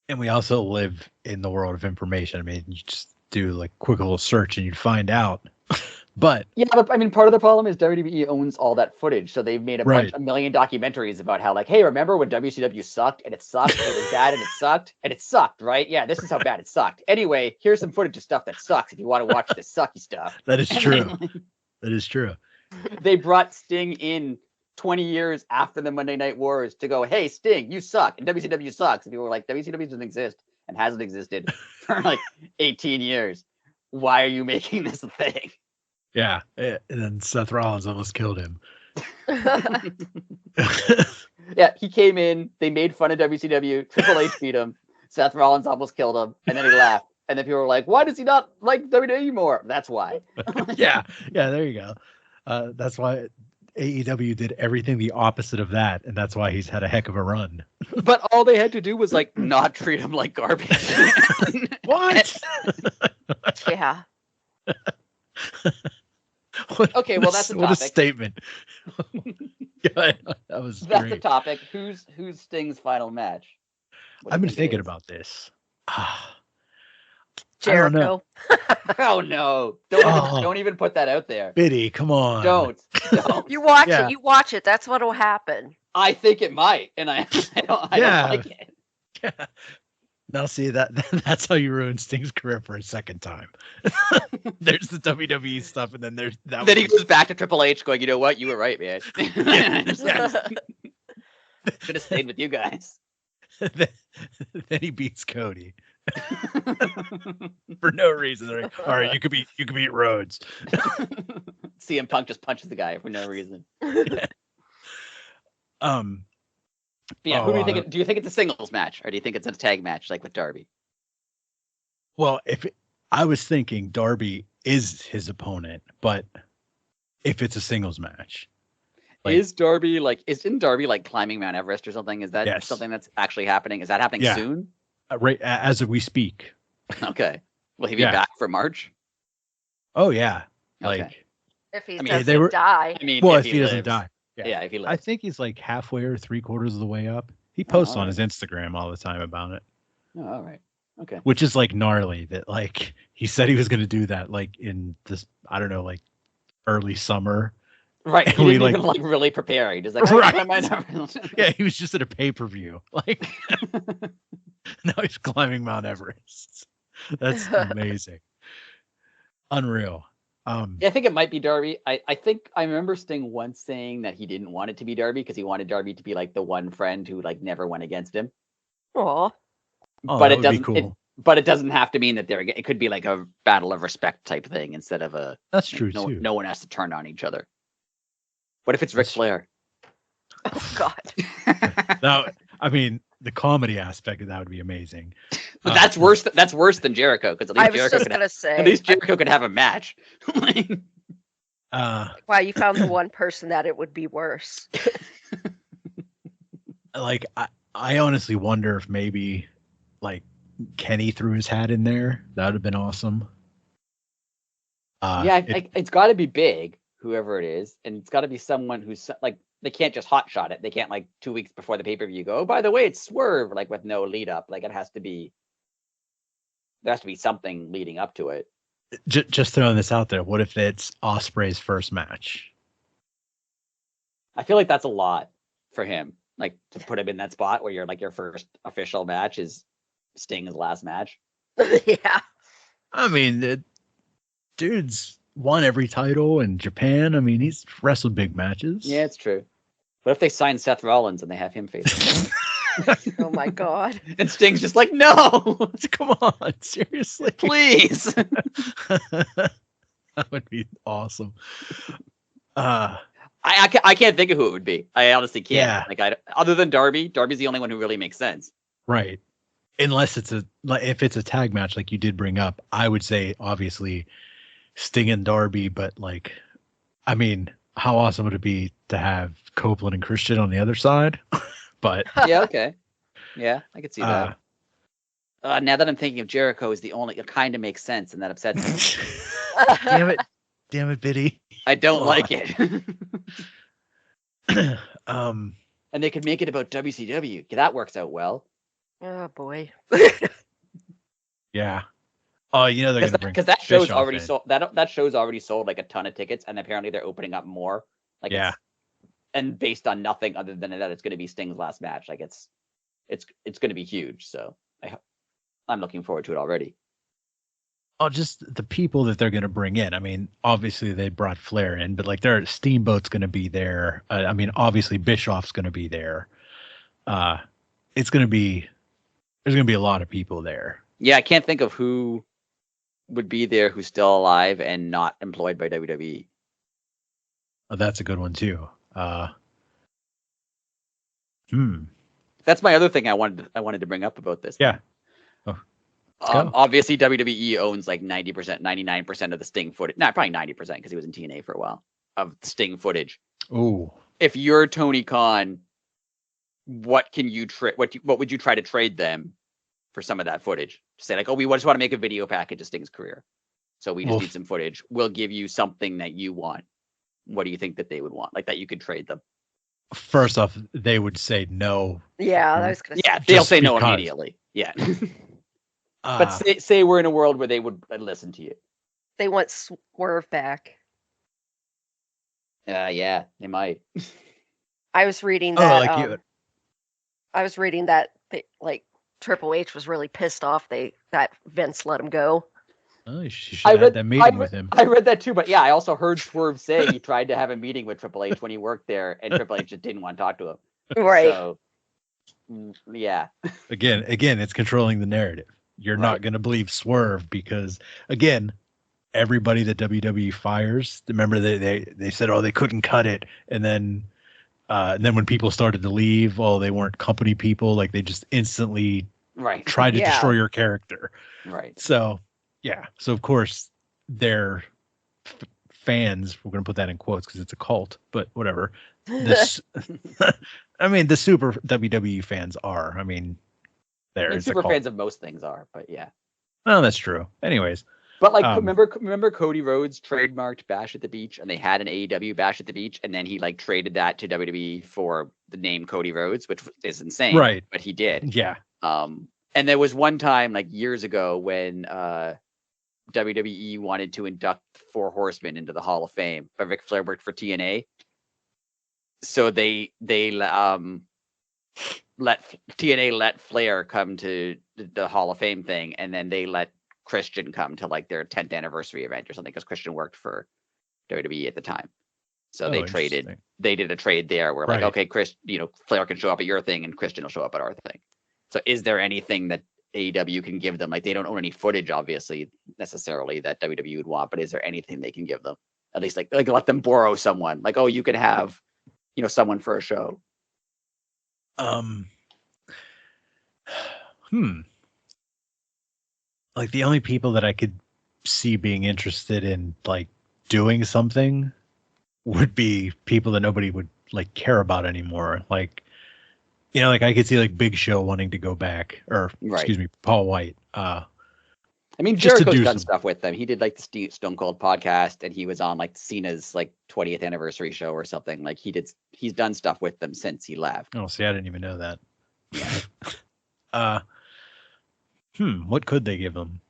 [SPEAKER 1] And we also live in the world of information. I mean, you just do like quick little search and you'd find out. But
[SPEAKER 3] Yeah, but I mean, part of the problem is WWE owns all that footage, so they've made
[SPEAKER 1] Right.
[SPEAKER 3] a million documentaries about how, like, hey, remember when WCW sucked and it sucked, it was bad and it sucked, right? Yeah, this is how bad it sucked. Anyway, here's some footage of stuff that sucks if you want to watch this sucky stuff.
[SPEAKER 1] that is
[SPEAKER 3] And
[SPEAKER 1] true.
[SPEAKER 3] then, like,
[SPEAKER 1] That is true.
[SPEAKER 3] they brought Sting in 20 years after the Monday Night Wars to go, hey, Sting, you suck, and WCW sucks. And people were like, WCW doesn't exist and hasn't existed for like 18 years. Why are you making this a thing?
[SPEAKER 1] Yeah. And then Seth Rollins almost killed him.
[SPEAKER 3] Yeah, he came in, they made fun of WCW, Triple H beat him, Seth Rollins almost killed him, and then he left. And then people were like, why does he not like WWE more? That's why.
[SPEAKER 1] Yeah. Yeah. There you go. That's why AEW did everything the opposite of that. And that's why he's had a heck of a run.
[SPEAKER 3] But all they had to do was like not treat him like garbage.
[SPEAKER 1] What?
[SPEAKER 2] Yeah.
[SPEAKER 3] Okay, well, that's a
[SPEAKER 1] what a
[SPEAKER 3] topic.
[SPEAKER 1] statement. Yeah, that was
[SPEAKER 3] That's
[SPEAKER 1] great.
[SPEAKER 3] the topic. Who's Sting's final match? What do
[SPEAKER 1] I've
[SPEAKER 3] you
[SPEAKER 1] been
[SPEAKER 3] think it
[SPEAKER 1] thinking
[SPEAKER 3] is?
[SPEAKER 1] about this. I don't know.
[SPEAKER 2] Jericho.
[SPEAKER 3] Oh no! Don't even put that out there.
[SPEAKER 1] Biddy, come on.
[SPEAKER 3] Don't.
[SPEAKER 2] You watch
[SPEAKER 1] Yeah.
[SPEAKER 2] it. You watch it. That's what'll happen.
[SPEAKER 3] I think it might, and I don't
[SPEAKER 1] Yeah.
[SPEAKER 3] like it.
[SPEAKER 1] Yeah. Now see that's how you ruin Sting's career for a second time. There's the WWE stuff, and then there's that.
[SPEAKER 3] Then he goes back to Triple H, going, "You know what? You were right, man. Should have stayed with you guys."
[SPEAKER 1] then he beats Cody for no reason. They're like, all right, you could beat Rhodes.
[SPEAKER 3] CM Punk just punches the guy for no reason. But yeah, who do you think? Do you think it's a singles match, or do you think it's a tag match like with Darby?
[SPEAKER 1] Well, I was thinking Darby is his opponent, but if it's a singles match, like,
[SPEAKER 3] Isn't Darby like climbing Mount Everest or something? Is that
[SPEAKER 1] Yes.
[SPEAKER 3] something that's actually happening? Is that happening
[SPEAKER 1] Yeah.
[SPEAKER 3] soon?
[SPEAKER 1] right as we speak.
[SPEAKER 3] Okay. Will he be
[SPEAKER 1] Yeah.
[SPEAKER 3] back for March?
[SPEAKER 1] Oh yeah,
[SPEAKER 3] Okay.
[SPEAKER 1] like
[SPEAKER 2] If he
[SPEAKER 3] I mean,
[SPEAKER 2] doesn't
[SPEAKER 1] they were-
[SPEAKER 2] die.
[SPEAKER 3] I mean,
[SPEAKER 1] well,
[SPEAKER 3] if
[SPEAKER 1] if he doesn't
[SPEAKER 3] lives.
[SPEAKER 1] die.
[SPEAKER 3] Yeah, if he
[SPEAKER 1] I
[SPEAKER 3] lives.
[SPEAKER 1] think he's like halfway or 3/4 of the way up. He posts on
[SPEAKER 3] alright.
[SPEAKER 1] his Instagram all the time about it,
[SPEAKER 3] Oh, all right. Okay.
[SPEAKER 1] which is like gnarly. That like he said he was going to do that like in this, I don't know, like early summer.
[SPEAKER 3] Right. He
[SPEAKER 1] We,
[SPEAKER 3] didn't
[SPEAKER 1] like-
[SPEAKER 3] even like really prepare. He just like,
[SPEAKER 1] Right.
[SPEAKER 3] right.
[SPEAKER 1] Yeah, he was just at a pay-per-view. Like now he's climbing Mount Everest. That's amazing, unreal.
[SPEAKER 3] Yeah, I think it might be Darby. I think I remember Sting once saying that he didn't want it to be Darby because he wanted Darby to be like the one friend who like never went against him.
[SPEAKER 2] Aw.
[SPEAKER 1] Oh,
[SPEAKER 3] but
[SPEAKER 1] that
[SPEAKER 3] it
[SPEAKER 1] would be
[SPEAKER 3] doesn't.
[SPEAKER 1] cool.
[SPEAKER 3] But it doesn't have to mean that it could be like a battle of respect type thing instead of a.
[SPEAKER 1] That's true
[SPEAKER 3] no,
[SPEAKER 1] too.
[SPEAKER 3] no one has to turn on each other. What if it's Ric
[SPEAKER 1] That's-
[SPEAKER 3] Flair?
[SPEAKER 2] Oh God.
[SPEAKER 1] Now, I mean, the comedy aspect of that would be amazing.
[SPEAKER 3] But that's worse. That's worse than Jericho because at
[SPEAKER 2] I
[SPEAKER 3] least
[SPEAKER 2] was
[SPEAKER 3] Jericho
[SPEAKER 2] just
[SPEAKER 3] could.
[SPEAKER 2] gonna
[SPEAKER 3] At
[SPEAKER 2] say.
[SPEAKER 3] least Jericho could have a match.
[SPEAKER 2] Wow, you found the one person that it would be worse.
[SPEAKER 1] Like I honestly wonder if maybe like Kenny threw his hat in there. That would have been awesome.
[SPEAKER 3] Yeah, it's got to be big, whoever it is, and it's got to be someone who's like they can't just hot shot it. They can't like 2 weeks before the pay-per-view go, oh, by the way, it's Swerve, like with no lead up. Like it has to be. There has to be something leading up to it.
[SPEAKER 1] Just throwing this out there. What if it's Osprey's first match?
[SPEAKER 3] I feel like that's a lot for him. Like to put him in that spot where you're like your first official match is Sting's last match.
[SPEAKER 2] Yeah.
[SPEAKER 1] I mean, the dude's won every title in Japan. I mean, he's wrestled big matches.
[SPEAKER 3] Yeah, it's true. What if they sign Seth Rollins and they have him face him?
[SPEAKER 2] Oh my God.
[SPEAKER 3] And Sting's just like, no,
[SPEAKER 1] Come on, seriously.
[SPEAKER 3] please.
[SPEAKER 1] That would be awesome.
[SPEAKER 3] I can't think of who it would be. I honestly can't.
[SPEAKER 1] Yeah.
[SPEAKER 3] Like other than Darby, Darby's the only one who really makes sense.
[SPEAKER 1] Right. Unless if it's a tag match like you did bring up, I would say obviously Sting and Darby, but like, I mean, how awesome would it be to have Copeland and Christian on the other side? But
[SPEAKER 3] Yeah, okay. Yeah, I could see that. Now that I'm thinking of Jericho is the only, it kind of makes sense, and that upsets me.
[SPEAKER 1] damn it, Biddy.
[SPEAKER 3] I don't
[SPEAKER 1] Come
[SPEAKER 3] like
[SPEAKER 1] on.
[SPEAKER 3] it. And they could make it about WCW. That works out well.
[SPEAKER 2] Oh boy.
[SPEAKER 1] Yeah. Oh, you know they're gonna bring
[SPEAKER 3] because that show's
[SPEAKER 1] Bischoff
[SPEAKER 3] already
[SPEAKER 1] in.
[SPEAKER 3] sold. That show's already sold like a ton of tickets, and apparently they're opening up more. Like
[SPEAKER 1] Yeah.
[SPEAKER 3] and based on nothing other than that, it's going to be Sting's last match. Like it's going to be huge. So I'm looking forward to it already.
[SPEAKER 1] Oh, just the people that they're going to bring in. I mean, obviously they brought Flair in, but like Steamboat's going to be there. I mean, obviously Bischoff's going to be there. It's going to be there's going to be a lot of people there.
[SPEAKER 3] Yeah, I can't think of who would be there who's still alive and not employed by WWE.
[SPEAKER 1] Oh, that's a good one too.
[SPEAKER 3] That's my other thing I wanted to bring up about this.
[SPEAKER 1] Yeah. Oh, let's go.
[SPEAKER 3] Obviously WWE owns like 90%, 99% of the Sting footage. Not probably 90% because he was in TNA for a while of Sting footage.
[SPEAKER 1] Oh.
[SPEAKER 3] If you're Tony Khan, what can you what would you try to trade them for some of that footage? Say like, oh, we just want to make a video package of Sting's career. So we just need some footage. We'll give you something that you want. What do you think that they would want? Like that you could trade them?
[SPEAKER 1] First off, they would say no.
[SPEAKER 2] Yeah, I was gonna say.
[SPEAKER 3] Yeah, they'll say no immediately. Yeah. But say we're in a world where they would listen to you.
[SPEAKER 2] They want Swerve back.
[SPEAKER 3] Yeah, they might.
[SPEAKER 2] I was reading that. I was reading that like Triple H was really pissed off that Vince let him go.
[SPEAKER 1] Oh, you should have had that meeting with him.
[SPEAKER 3] I read that too, but yeah, I also heard Swerve say he tried to have a meeting with Triple H when he worked there, and Triple H just didn't want to talk to him.
[SPEAKER 2] Right.
[SPEAKER 3] So, yeah.
[SPEAKER 1] Again, it's controlling the narrative. You're not going to believe Swerve because, again, everybody that WWE fires, remember they said, oh, they couldn't cut it, and then when people started to leave, they weren't company people, like they just instantly tried to destroy your character.
[SPEAKER 3] Right.
[SPEAKER 1] So, yeah. So of course their fans, we're going to put that in quotes because it's a cult, but whatever. I mean, the super WWE fans are. I mean,
[SPEAKER 3] super fans of most things are, but yeah.
[SPEAKER 1] Oh, that's true. Anyways.
[SPEAKER 3] But like, remember Cody Rhodes trademarked Bash at the Beach, and they had an AEW Bash at the Beach, and then he like traded that to WWE for the name Cody Rhodes, which is insane.
[SPEAKER 1] Right.
[SPEAKER 3] But he did.
[SPEAKER 1] Yeah.
[SPEAKER 3] And there was one time like years ago when WWE wanted to induct 4 Horsemen into the Hall of Fame, but Ric Flair worked for TNA. So they let Flair come to the Hall of Fame thing, and then they let Christian come to like their 10th anniversary event or something because Christian worked for WWE at the time. So they did a trade there where like, okay, Flair can show up at your thing and Christian will show up at our thing. So is there anything that AEW can give them? Like they don't own any footage, obviously, necessarily that WWE would want, but is there anything they can give them? At least like let them borrow someone. Like, oh, you can have, someone for a show.
[SPEAKER 1] Like the only people that I could see being interested in like doing something would be people that nobody would like care about anymore. Like, like I could see like Big Show wanting to go back, or excuse me, Paul White. I
[SPEAKER 3] mean, Jericho's done stuff with them. He did like the Stone Cold podcast, and he was on like Cena's like 20th anniversary show or something. Like he's done stuff with them since he left.
[SPEAKER 1] Oh, see, I didn't even know that. What could they give him?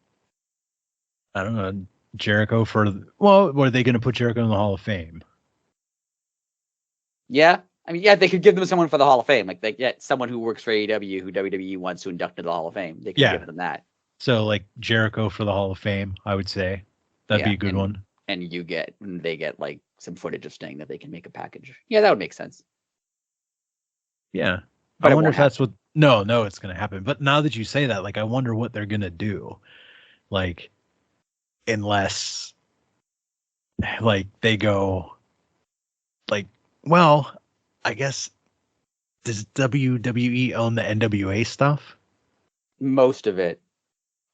[SPEAKER 1] I don't know. Jericho were they going to put Jericho in the Hall of Fame?
[SPEAKER 3] Yeah. I mean, yeah, they could give them someone for the Hall of Fame. Like they get someone who works for AEW who WWE wants to induct into the Hall of Fame. They could give them that. So
[SPEAKER 1] like Jericho for the Hall of Fame, I would say. That'd be a good one.
[SPEAKER 3] And they get like some footage of Sting that they can make a package. Yeah, that would make sense.
[SPEAKER 1] Yeah. But I wonder if that's what No, it's going to happen. But now that you say that, like, I wonder what they're going to do. Like, unless, like, they go, like, well, I guess, does WWE own the NWA stuff?
[SPEAKER 3] Most of it.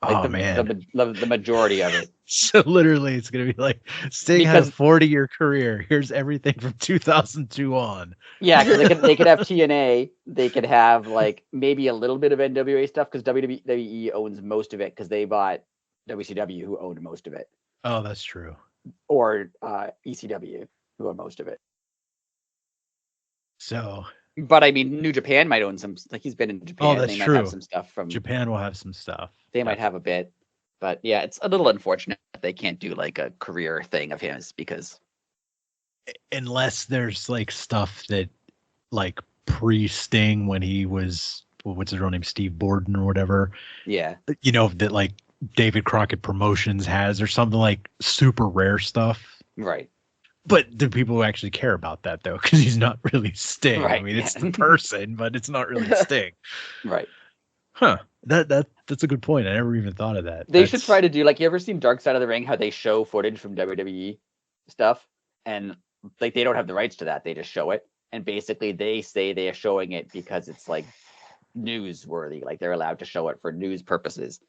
[SPEAKER 1] Like
[SPEAKER 3] the majority of it.
[SPEAKER 1] So literally, it's going to be like, Sting had a 40-year career. Here's everything from 2002 on.
[SPEAKER 3] Yeah, because they could have TNA. They could have like maybe a little bit of NWA stuff because WWE owns most of it because they bought WCW, who owned most of it.
[SPEAKER 1] Oh, that's true.
[SPEAKER 3] Or ECW, who owned most of it.
[SPEAKER 1] So.
[SPEAKER 3] But I mean, New Japan might own some. Like he's been in Japan.
[SPEAKER 1] Oh, that's
[SPEAKER 3] true.
[SPEAKER 1] Might
[SPEAKER 3] have some stuff from
[SPEAKER 1] Japan. Will have some stuff.
[SPEAKER 3] They might have a bit. But yeah, it's a little unfortunate that they can't do like a career thing of his because
[SPEAKER 1] Unless there's like stuff that like pre-Sting when he was what's his real name, Steve Borden or whatever,
[SPEAKER 3] yeah,
[SPEAKER 1] that like David Crockett Promotions has or something like super rare stuff.
[SPEAKER 3] right,
[SPEAKER 1] But do people actually care about that though? Because he's not really Sting. I
[SPEAKER 3] right,
[SPEAKER 1] mean, it's
[SPEAKER 3] yeah.
[SPEAKER 1] the person, but it's not really Sting.
[SPEAKER 3] right.
[SPEAKER 1] Huh. That's a good point. I never even thought of that.
[SPEAKER 3] They should try to do like, you ever seen Dark Side of the Ring? How they show footage from WWE stuff, and like they don't have the rights to that. They just show it, and basically they say they are showing it because it's like newsworthy. Like they're allowed to show it for news purposes.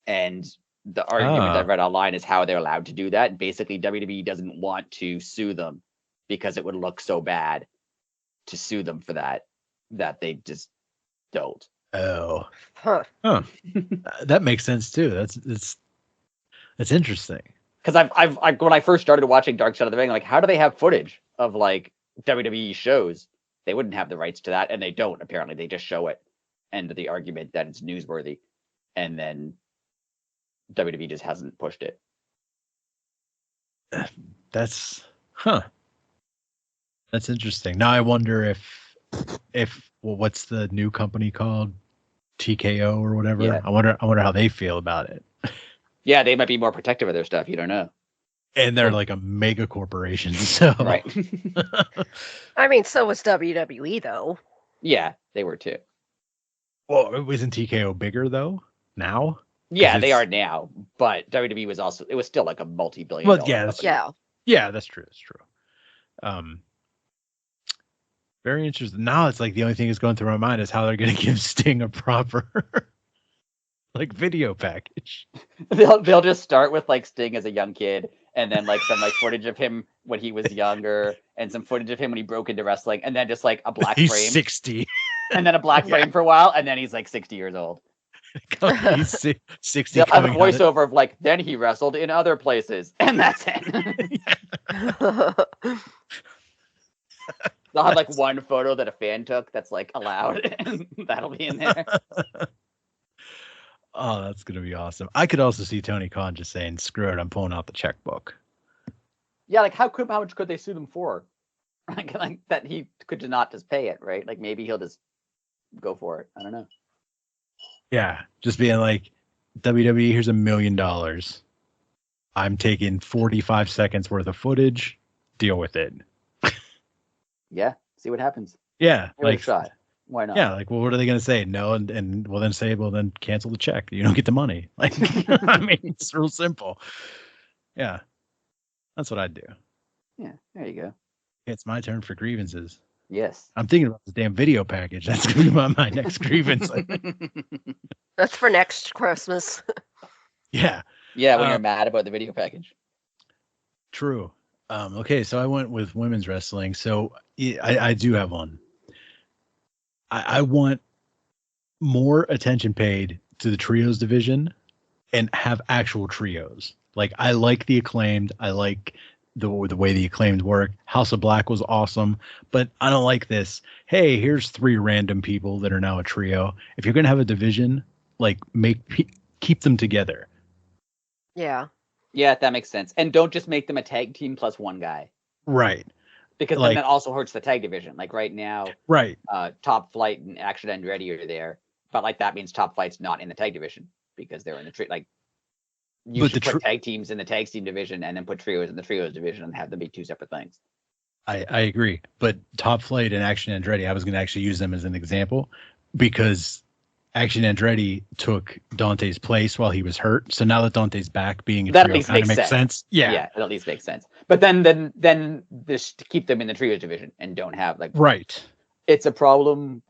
[SPEAKER 3] And the argument I read online is how they're allowed to do that. And basically, WWE doesn't want to sue them because it would look so bad to sue them for that they just don't.
[SPEAKER 1] Oh.
[SPEAKER 2] Huh.
[SPEAKER 1] That makes sense too. That's interesting.
[SPEAKER 3] Because I've when I first started watching Dark Side of the Ring, like, how do they have footage of like WWE shows? They wouldn't have the rights to that, and they don't. Apparently, they just show it, and the argument that it's newsworthy, and then WWE just hasn't pushed it.
[SPEAKER 1] That's That's interesting. Now I wonder if what's the new company called? TKO or whatever.
[SPEAKER 3] Yeah.
[SPEAKER 1] I wonder how they feel about it.
[SPEAKER 3] Yeah, they might be more protective of their stuff. You don't know.
[SPEAKER 1] And they're like a mega corporation, so
[SPEAKER 3] Right.
[SPEAKER 2] I mean, so was WWE though.
[SPEAKER 3] Yeah, they were too.
[SPEAKER 1] Well, isn't TKO bigger though now?
[SPEAKER 3] Yeah, they are now, but WWE was still like a multi-billion dollar company.
[SPEAKER 1] Yeah, that's true. That's true. Very interesting. Now it's like the only thing that's going through my mind is how they're going to give Sting a proper like video package.
[SPEAKER 3] They'll just start with like Sting as a young kid, and then like some like footage of him when he was younger, and some footage of him when he broke into wrestling, and then just like a black
[SPEAKER 1] He's
[SPEAKER 3] frame.
[SPEAKER 1] 60.
[SPEAKER 3] And then a black frame for a while, and then he's like 60 years old.
[SPEAKER 1] He's 60.
[SPEAKER 3] They'll have a voiceover of like, then he wrestled in other places, and that's it. They'll have like one photo that a fan took that's like allowed, and that'll be in there.
[SPEAKER 1] Oh, that's gonna be awesome. I could also see Tony Khan just saying, "Screw it, I'm pulling out the checkbook."
[SPEAKER 3] Yeah, like how much could they sue them for? Like that he could not just pay it, right? Like maybe he'll just go for it. I don't know.
[SPEAKER 1] Yeah, just being like, WWE, here's $1 million. I'm taking 45 seconds worth of footage. Deal with it.
[SPEAKER 3] Yeah, see what happens.
[SPEAKER 1] Yeah,
[SPEAKER 3] like shot. Why not?
[SPEAKER 1] Yeah, like, well, what are they going to say? No, and we'll then say, well, then cancel the check. You don't get the money. Like, I mean, it's real simple. Yeah, that's what I'd do.
[SPEAKER 3] Yeah, there you go.
[SPEAKER 1] It's my turn for grievances.
[SPEAKER 3] Yes.
[SPEAKER 1] I'm thinking about this damn video package. That's going to be my next grievance.
[SPEAKER 2] That's for next Christmas.
[SPEAKER 1] Yeah.
[SPEAKER 3] Yeah, when you're mad about the video package.
[SPEAKER 1] True. Okay, so I went with women's wrestling. So I do have one. I want more attention paid to the trios division and have actual trios. Like, I like the Acclaimed. I like the way the Acclaimed work. House of Black was awesome, but I don't like this. Hey, here's 3 random people that are now a trio. If you're going to have a division, like, keep them together.
[SPEAKER 2] Yeah.
[SPEAKER 3] Yeah, that makes sense. And don't just make them a tag team plus one guy.
[SPEAKER 1] Right.
[SPEAKER 3] Because then that also hurts the tag division. Like right now,
[SPEAKER 1] right.
[SPEAKER 3] Top Flight and Action and Ready are there, but like that means Top Flight's not in the tag division because they're in the like. You should put tag teams in the tag team division and then put trios in the trios division and have them be 2 separate things.
[SPEAKER 1] I agree, but Top Flight and Action Andretti, I was going to actually use them as an example because Action Andretti took Dante's place while he was hurt. So now that Dante's back, being a trio kind of makes sense. Yeah,
[SPEAKER 3] it at least makes sense. But then this to keep them in the trios division and don't have like
[SPEAKER 1] right.
[SPEAKER 3] It's a problem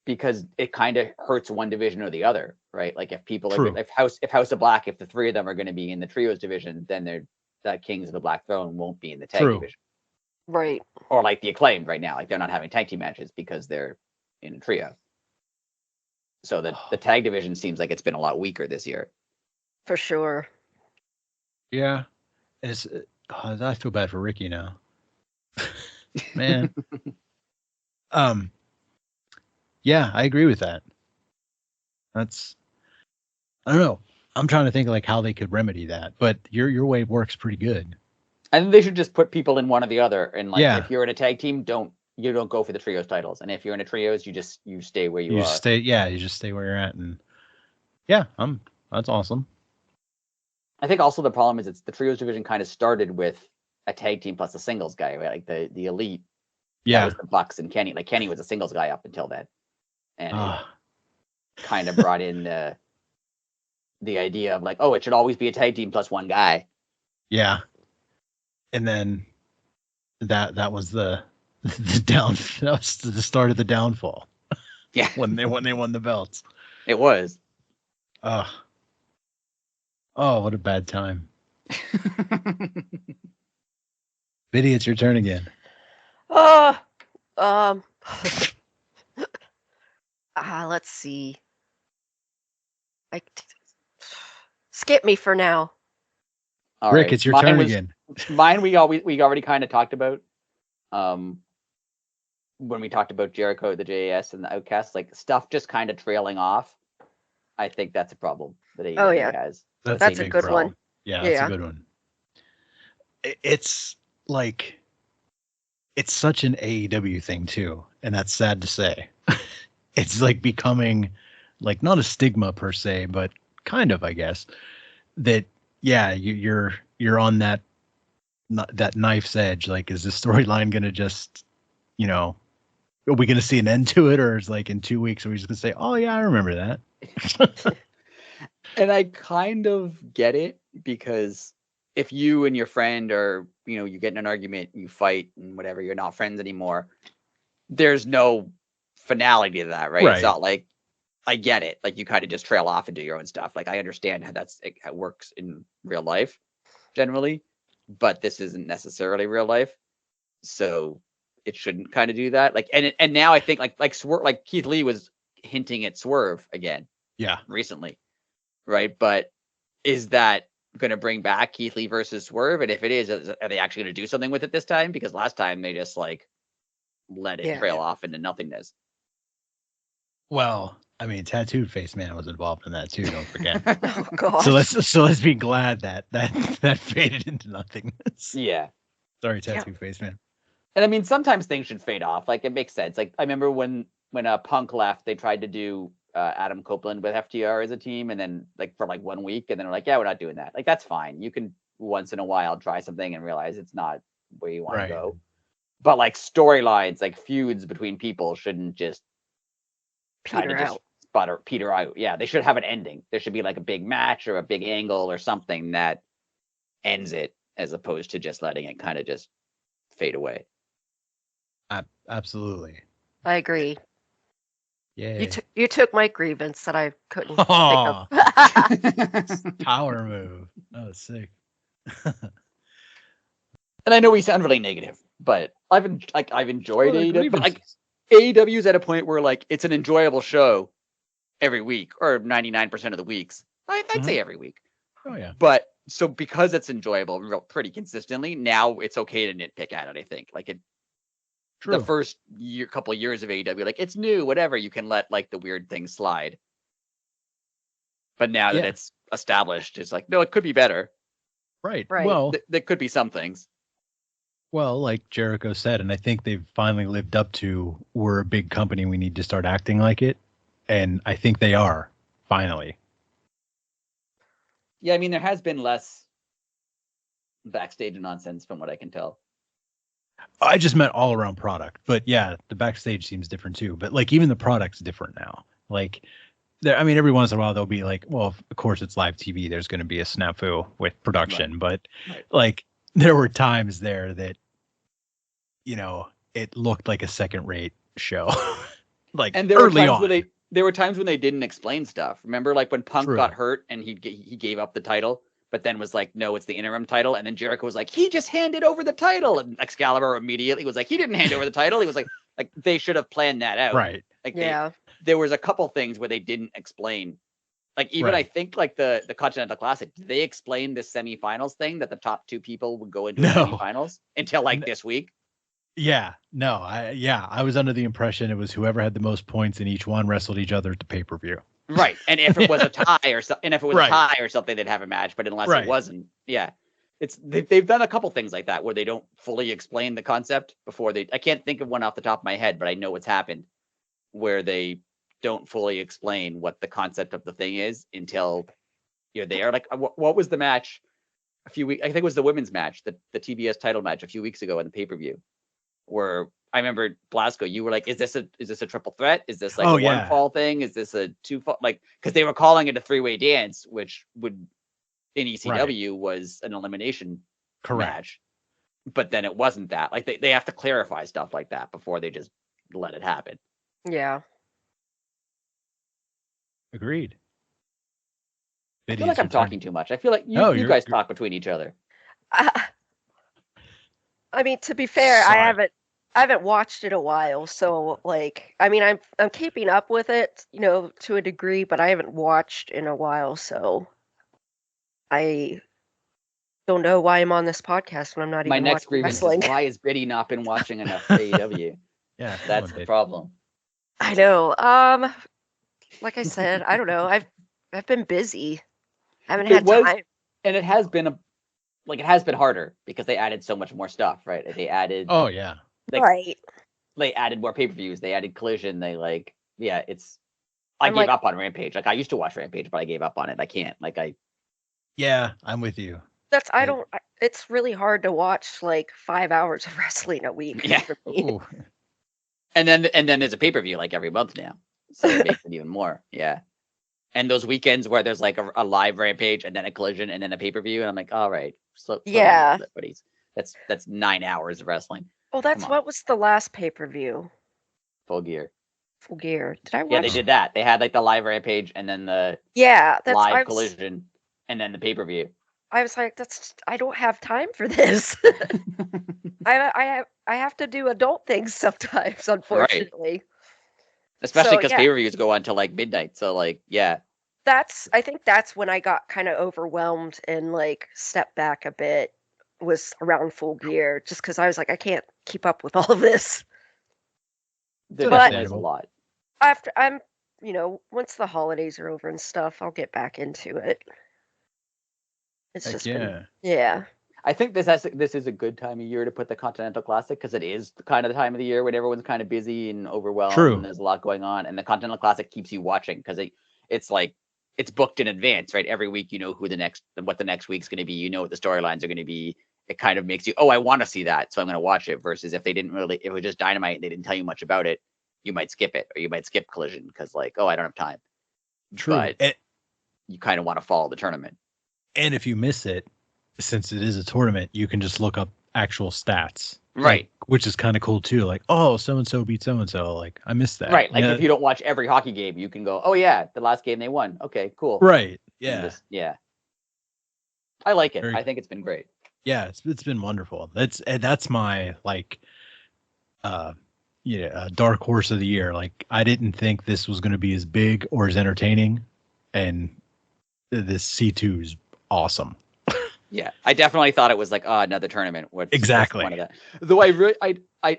[SPEAKER 3] because it kind of hurts one division or the other, right? Like if people are if House of Black, if the 3 of them are going to be in the trios division, then that Kings of the Black Throne won't be in the tag division.
[SPEAKER 2] Right.
[SPEAKER 3] Or like the Acclaimed right now, like they're not having tag team matches because they're in a trio. So the tag division seems like it's been a lot weaker this year.
[SPEAKER 2] For sure.
[SPEAKER 1] Yeah. I feel bad for Ricky now. Man. Yeah, I agree with that. I don't know. I'm trying to think like how they could remedy that, but your way works pretty good.
[SPEAKER 3] I think they should just put people in one or the other. And like,
[SPEAKER 1] Yeah.
[SPEAKER 3] if you're in a tag team, don't go for the trios titles. And if you're in a trios, you stay where you
[SPEAKER 1] You
[SPEAKER 3] are.
[SPEAKER 1] just stay, you just stay where you're at, and that's awesome.
[SPEAKER 3] I think also the problem is the trios division kind of started with a tag team plus a singles guy, right? Like the elite.
[SPEAKER 1] Yeah.
[SPEAKER 3] That was the Bucks and Kenny. Like Kenny was a singles guy up until then, and it
[SPEAKER 1] Ah,
[SPEAKER 3] kind of brought in the idea of like, oh, it should always be a tag team plus one guy.
[SPEAKER 1] yeah. And then that was the that was the start of the downfall.
[SPEAKER 3] Yeah.
[SPEAKER 1] when they won the belts.
[SPEAKER 3] It was.
[SPEAKER 1] Oh, what a bad time. Biddy, it's your turn again.
[SPEAKER 2] Let's see. Skip me for now.
[SPEAKER 3] All
[SPEAKER 1] Rick,
[SPEAKER 3] right.
[SPEAKER 1] it's your turn again.
[SPEAKER 3] Mine we already kind of talked about. When we talked about Jericho, the JAS, and the Outcasts, like stuff just kind of trailing off. I think that's a problem that AEW has.
[SPEAKER 2] That's a good one.
[SPEAKER 1] Yeah, that's a good one. It's like it's such an AEW thing too, and that's sad to say. It's like becoming like not a stigma per se, but kind of, I guess, that you're on that knife's edge. Like, is this storyline gonna just, are we gonna see an end to it, or is like in 2 weeks are we just gonna say, oh yeah, I remember that?
[SPEAKER 3] And I kind of get it, because if you and your friend are, you get in an argument, you fight and whatever, you're not friends anymore, there's no finality to that, right? It's not like, I get it. Like, you kind of just trail off and do your own stuff. Like, I understand how how it works in real life generally, but this isn't necessarily real life. So it shouldn't kind of do that. Like, and now I think like Swerve, like Keith Lee was hinting at Swerve again.
[SPEAKER 1] Yeah.
[SPEAKER 3] Recently. Right. But is that going to bring back Keith Lee versus Swerve? And if it is, are they actually going to do something with it this time? Because last time they just like let it trail off into nothingness.
[SPEAKER 1] Well, I mean, Tattooed Face Man was involved in that too. Don't forget.
[SPEAKER 2] Oh God.
[SPEAKER 1] So let's be glad that faded into nothingness.
[SPEAKER 3] Yeah.
[SPEAKER 1] Sorry, Tattooed Face Man.
[SPEAKER 3] And I mean, sometimes things should fade off. Like, it makes sense. Like, I remember when Punk left, they tried to do Adam Copeland with FTR as a team, and then like for like 1 week, and then they're like, yeah, we're not doing that. Like, that's fine. You can once in a while try something and realize it's not where you want to go. But like storylines, like feuds between people shouldn't just
[SPEAKER 2] peter out.
[SPEAKER 3] Peter out. Yeah, they should have an ending. There should be like a big match or a big angle or something that ends it, as opposed to just letting it kind of just fade away.
[SPEAKER 1] Absolutely.
[SPEAKER 2] I agree.
[SPEAKER 1] Yeah.
[SPEAKER 2] You took my grievance that I couldn't think of.
[SPEAKER 1] Power move. That was sick.
[SPEAKER 3] And I know we sound really negative, but I've enjoyed AEW. But like, AEW is at a point where like it's an enjoyable show every week, or 99% of the weeks. I'd say every week.
[SPEAKER 1] Oh yeah.
[SPEAKER 3] But so because it's enjoyable pretty consistently, now it's okay to nitpick at it. I think like it. True. The first couple of years of AEW, like it's new, whatever, you can let like the weird things slide. But now that it's established, it's like, no, it could be better.
[SPEAKER 1] Right. Well,
[SPEAKER 3] there could be some things.
[SPEAKER 1] Well, like Jericho said, and I think they've finally lived up to, we're a big company, we need to start acting like it. And I think they are, finally.
[SPEAKER 3] Yeah, I mean, there has been less backstage nonsense from what I can tell.
[SPEAKER 1] I just meant all around product, but yeah, the backstage seems different too. But like even the product's different now. Like, every once in a while there'll be like, well, of course it's live TV. There's going to be a snafu with production, but like there were times there that, it looked like a second-rate show. Like, and there early
[SPEAKER 3] were times
[SPEAKER 1] on,
[SPEAKER 3] there were times when they didn't explain stuff. Remember, like when Punk got hurt and he gave up the title. But then was like, no, it's the interim title. And then Jericho was like, he just handed over the title. And Excalibur immediately was like, he didn't hand over the title. He was like they should have planned that out.
[SPEAKER 1] Right.
[SPEAKER 3] Like, there was a couple things where they didn't explain. Like, even I think like the Continental Classic, did they explain this semifinals thing that the top two people would go into the semifinals until like this week?
[SPEAKER 1] Yeah. No. I was under the impression it was whoever had the most points in each one wrestled each other at the pay-per-view.
[SPEAKER 3] Right. And if it was a tie or something, and if it was
[SPEAKER 1] Right.
[SPEAKER 3] a tie or something, they'd have a match. But unless
[SPEAKER 1] Right.
[SPEAKER 3] it wasn't, yeah. They've done a couple things like that where they don't fully explain the concept before they. I can't think of one off the top of my head, but I know what's happened where they don't fully explain what the concept of the thing is until you're there. Like, what was the match a few weeks? I think it was the women's match, the TBS title match a few weeks ago in the pay-per-view, where I remember Blasco, you were like, "Is this a triple threat? Is this like a one fall thing? Is this a two fall?" Like, because they were calling it a three-way dance, which would in ECW was an elimination match, but then it wasn't that. Like they have to clarify stuff like that before they just let it happen.
[SPEAKER 2] Yeah.
[SPEAKER 1] Agreed.
[SPEAKER 3] I feel like I'm talking too much. I feel like you guys talk between each other.
[SPEAKER 2] I mean, to be fair,
[SPEAKER 1] Sorry.
[SPEAKER 2] I haven't watched it a while, so like, I mean, I'm keeping up with it, you know, to a degree, but I haven't watched in a while, so I don't know why I'm on this podcast when I'm not
[SPEAKER 3] My
[SPEAKER 2] even
[SPEAKER 3] next
[SPEAKER 2] watching
[SPEAKER 3] grievance
[SPEAKER 2] wrestling.
[SPEAKER 3] is, why has Biddy not been watching enough AEW?
[SPEAKER 1] Yeah,
[SPEAKER 3] that's the problem.
[SPEAKER 2] I know. Like I said, I don't know. I've been busy. I haven't had time.
[SPEAKER 3] And it has been it has been harder because they added so much more stuff, right? They added
[SPEAKER 2] right.
[SPEAKER 3] They added more pay-per-views, they added Collision, I gave up on Rampage. Like I used to watch Rampage, but I gave up on it. I can't.
[SPEAKER 1] Yeah, I'm with you.
[SPEAKER 2] It's really hard to watch like 5 hours of wrestling a week.
[SPEAKER 3] Yeah.
[SPEAKER 2] For me.
[SPEAKER 3] And then there's a pay-per-view like every month now. So it makes it even more. Yeah. And those weekends where there's like a live Rampage and then a Collision and then a pay-per-view, and I'm like, all right,
[SPEAKER 2] yeah,
[SPEAKER 3] that's 9 hours of wrestling.
[SPEAKER 2] Well, what was the last pay-per-view?
[SPEAKER 3] Full Gear.
[SPEAKER 2] Did I watch?
[SPEAKER 3] Yeah, they did that. They had like the live Rampage and then the live Collision and then the pay-per-view.
[SPEAKER 2] I was like, I don't have time for this. I have to do adult things sometimes, unfortunately.
[SPEAKER 3] Right. Especially because pay-per-views go on till like midnight. So yeah.
[SPEAKER 2] I think that's when I got kind of overwhelmed and like stepped back a bit, was around Full Gear, just because I was like, I can't keep up with all of this.
[SPEAKER 3] But there's a lot.
[SPEAKER 2] After once the holidays are over and stuff, I'll get back into it. It's just yeah.
[SPEAKER 3] I think this is a good time of year to put the Continental Classic because it is kind of the time of the year when everyone's kind of busy and overwhelmed.
[SPEAKER 1] True.
[SPEAKER 3] And there's a lot going on, and the Continental Classic keeps you watching because it's like it's booked in advance, right? Every week you know what the next week's going to be. You know what the storylines are going to be. It kind of makes you, I want to see that, so I'm going to watch it. Versus if it was just Dynamite and they didn't tell you much about it, you might skip it or you might skip Collision because I don't have time.
[SPEAKER 1] True.
[SPEAKER 3] But you kind of want to follow the tournament.
[SPEAKER 1] And if you miss it, since it is a tournament, you can just look up actual stats.
[SPEAKER 3] Right.
[SPEAKER 1] Which is kind of cool too. Like, oh, so-and-so beat so-and-so. Like, I missed that.
[SPEAKER 3] Right. Like if you don't watch every hockey game, you can go, oh yeah, the last game they won. Okay, cool.
[SPEAKER 1] Right. Yeah.
[SPEAKER 3] Yeah. I like it. I think it's been great.
[SPEAKER 1] Yeah, it's been wonderful. That's my dark horse of the year. Like, I didn't think this was going to be as big or as entertaining, and this C2 is awesome.
[SPEAKER 3] Yeah, I definitely thought it was like another tournament.
[SPEAKER 1] Exactly.
[SPEAKER 3] Though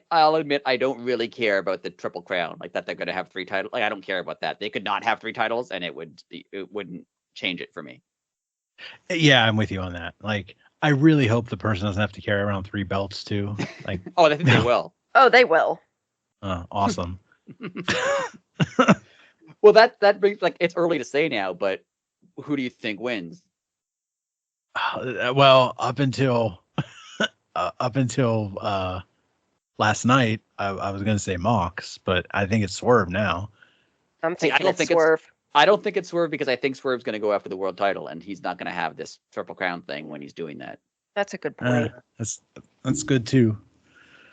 [SPEAKER 3] I'll admit I don't really care about the Triple Crown, like that they're going to have 3 titles. Like I don't care about that. They could not have 3 titles, and it wouldn't change it for me.
[SPEAKER 1] Yeah, I'm with you on that. Like, I really hope the person doesn't have to carry around 3 belts too. Like,
[SPEAKER 3] I think they will.
[SPEAKER 2] Oh, they will.
[SPEAKER 1] Awesome.
[SPEAKER 3] Well, that brings it's early to say now, but who do you think wins?
[SPEAKER 1] Well, up until last night, I was going to say Mox, but I think it's Swerve now.
[SPEAKER 2] I'm thinking it's Swerve.
[SPEAKER 3] I don't think it's Swerve because I think Swerve's going to go after the world title, and he's not going to have this Triple Crown thing when he's doing that.
[SPEAKER 2] That's a good point.
[SPEAKER 1] That's good too.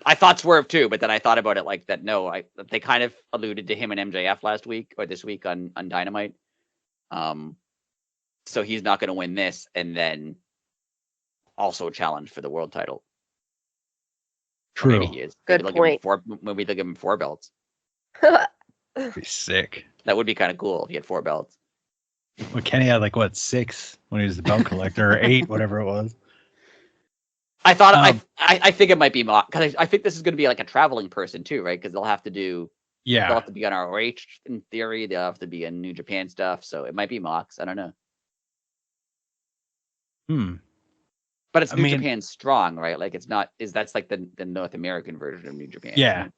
[SPEAKER 3] I thought Swerve too, but then I thought about it like that. No, they kind of alluded to him and MJF last week or this week on Dynamite. So he's not going to win this and then also challenge for the world title.
[SPEAKER 1] True.
[SPEAKER 3] Or maybe he is.
[SPEAKER 2] Good point.
[SPEAKER 3] Maybe they'll give him 4 belts.
[SPEAKER 1] That'd be sick.
[SPEAKER 3] That would be kind of cool if he had 4 belts.
[SPEAKER 1] Well, Kenny had 6 when he was the belt collector, or 8, whatever it was.
[SPEAKER 3] I thought I think it might be Mock because I think this is going to be like a traveling person too, right? Because they'll have to do They'll
[SPEAKER 1] Yeah.
[SPEAKER 3] have to be on ROH in theory. They'll have to be in New Japan stuff. So it might be Mox. I don't know. But it's
[SPEAKER 1] I
[SPEAKER 3] New
[SPEAKER 1] mean,
[SPEAKER 3] Japan Strong, right? Like it's not. That's like the North American version of New Japan.
[SPEAKER 1] yeah.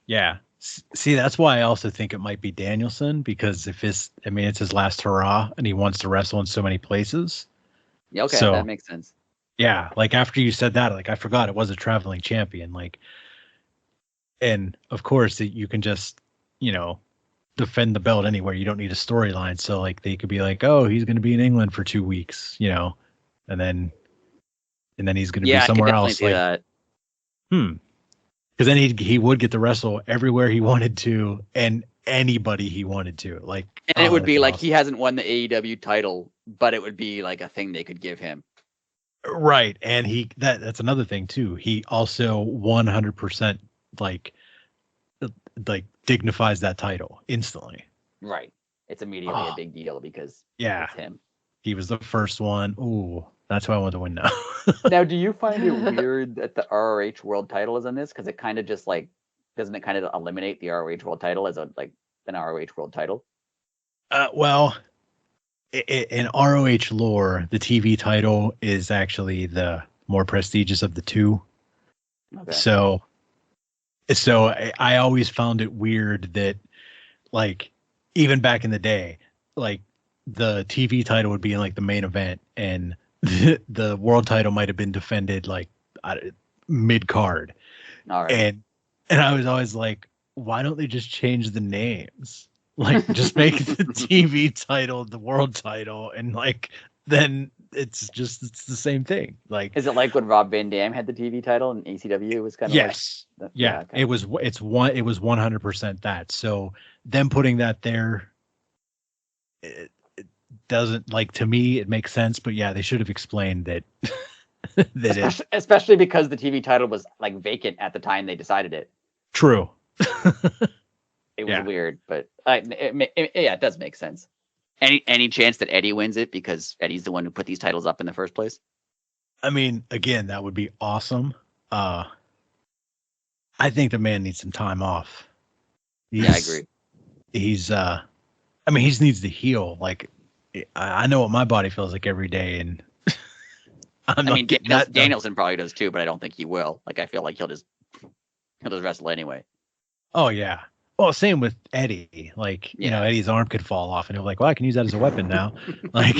[SPEAKER 1] Yeah. See, that's why I also think it might be Danielson, because it's his last hurrah and he wants to wrestle in so many places.
[SPEAKER 3] Yeah. Okay, that
[SPEAKER 1] So,
[SPEAKER 3] makes sense.
[SPEAKER 1] yeah, like after you said that, like I forgot it was a traveling champion. Like, and of course you can just, defend the belt anywhere. You don't need a storyline. So like they could be like, oh, he's going to be in England for 2 weeks, and then he's going to be
[SPEAKER 3] Yeah, I could
[SPEAKER 1] somewhere
[SPEAKER 3] definitely
[SPEAKER 1] else.
[SPEAKER 3] see
[SPEAKER 1] Like,
[SPEAKER 3] that.
[SPEAKER 1] because then he would get to wrestle everywhere he wanted to and anybody he wanted to. Like,
[SPEAKER 3] And it would
[SPEAKER 1] that'd
[SPEAKER 3] be like
[SPEAKER 1] awesome.
[SPEAKER 3] he hasn't won the AEW title, but it would be like a thing they could give him.
[SPEAKER 1] Right. And that's another thing too. He also 100% like dignifies that title instantly.
[SPEAKER 3] Right. It's immediately a
[SPEAKER 1] Oh,
[SPEAKER 3] big deal because
[SPEAKER 1] yeah.
[SPEAKER 3] it's him.
[SPEAKER 1] He was the first one. Ooh, that's why I want to win now.
[SPEAKER 3] Now, do you find it weird that the ROH World Title is in this? Because it kind of just like doesn't it kind of eliminate the ROH World Title as an ROH World Title?
[SPEAKER 1] Well, in ROH lore, the TV title is actually the more prestigious of the two.
[SPEAKER 3] Okay.
[SPEAKER 1] So I always found it weird that, like, even back in the day, like the TV title would be in like the main event, and the world title might have been defended like mid card,
[SPEAKER 3] All right.
[SPEAKER 1] and I was always like, why don't they just change the names? Like, just make the TV title the world title, and like then it's the same thing. Like,
[SPEAKER 3] Is it like when Rob Van Dam had the TV title and ECW was kind of
[SPEAKER 1] yes,
[SPEAKER 3] like
[SPEAKER 1] yeah,
[SPEAKER 3] okay.
[SPEAKER 1] it was 100% that. So them putting that there, it doesn't, like, to me it makes sense, but yeah, they should have explained that.
[SPEAKER 3] Especially because the TV title was like vacant at the time they decided it.
[SPEAKER 1] True.
[SPEAKER 3] It was weird, but it does make sense. Any chance that Eddie wins it because Eddie's the one who put these titles up in the first place?
[SPEAKER 1] I mean, again, that would be awesome. I think the man needs some time off.
[SPEAKER 3] I agree.
[SPEAKER 1] He needs to heal. Like, I know what my body feels like every day, and
[SPEAKER 3] Danielson probably does too, but I don't think he will. Like, I feel like he'll just wrestle anyway.
[SPEAKER 1] Oh yeah. Well, same with Eddie. Like, Eddie's arm could fall off, and he'll be like, well, I can use that as a weapon now. Like,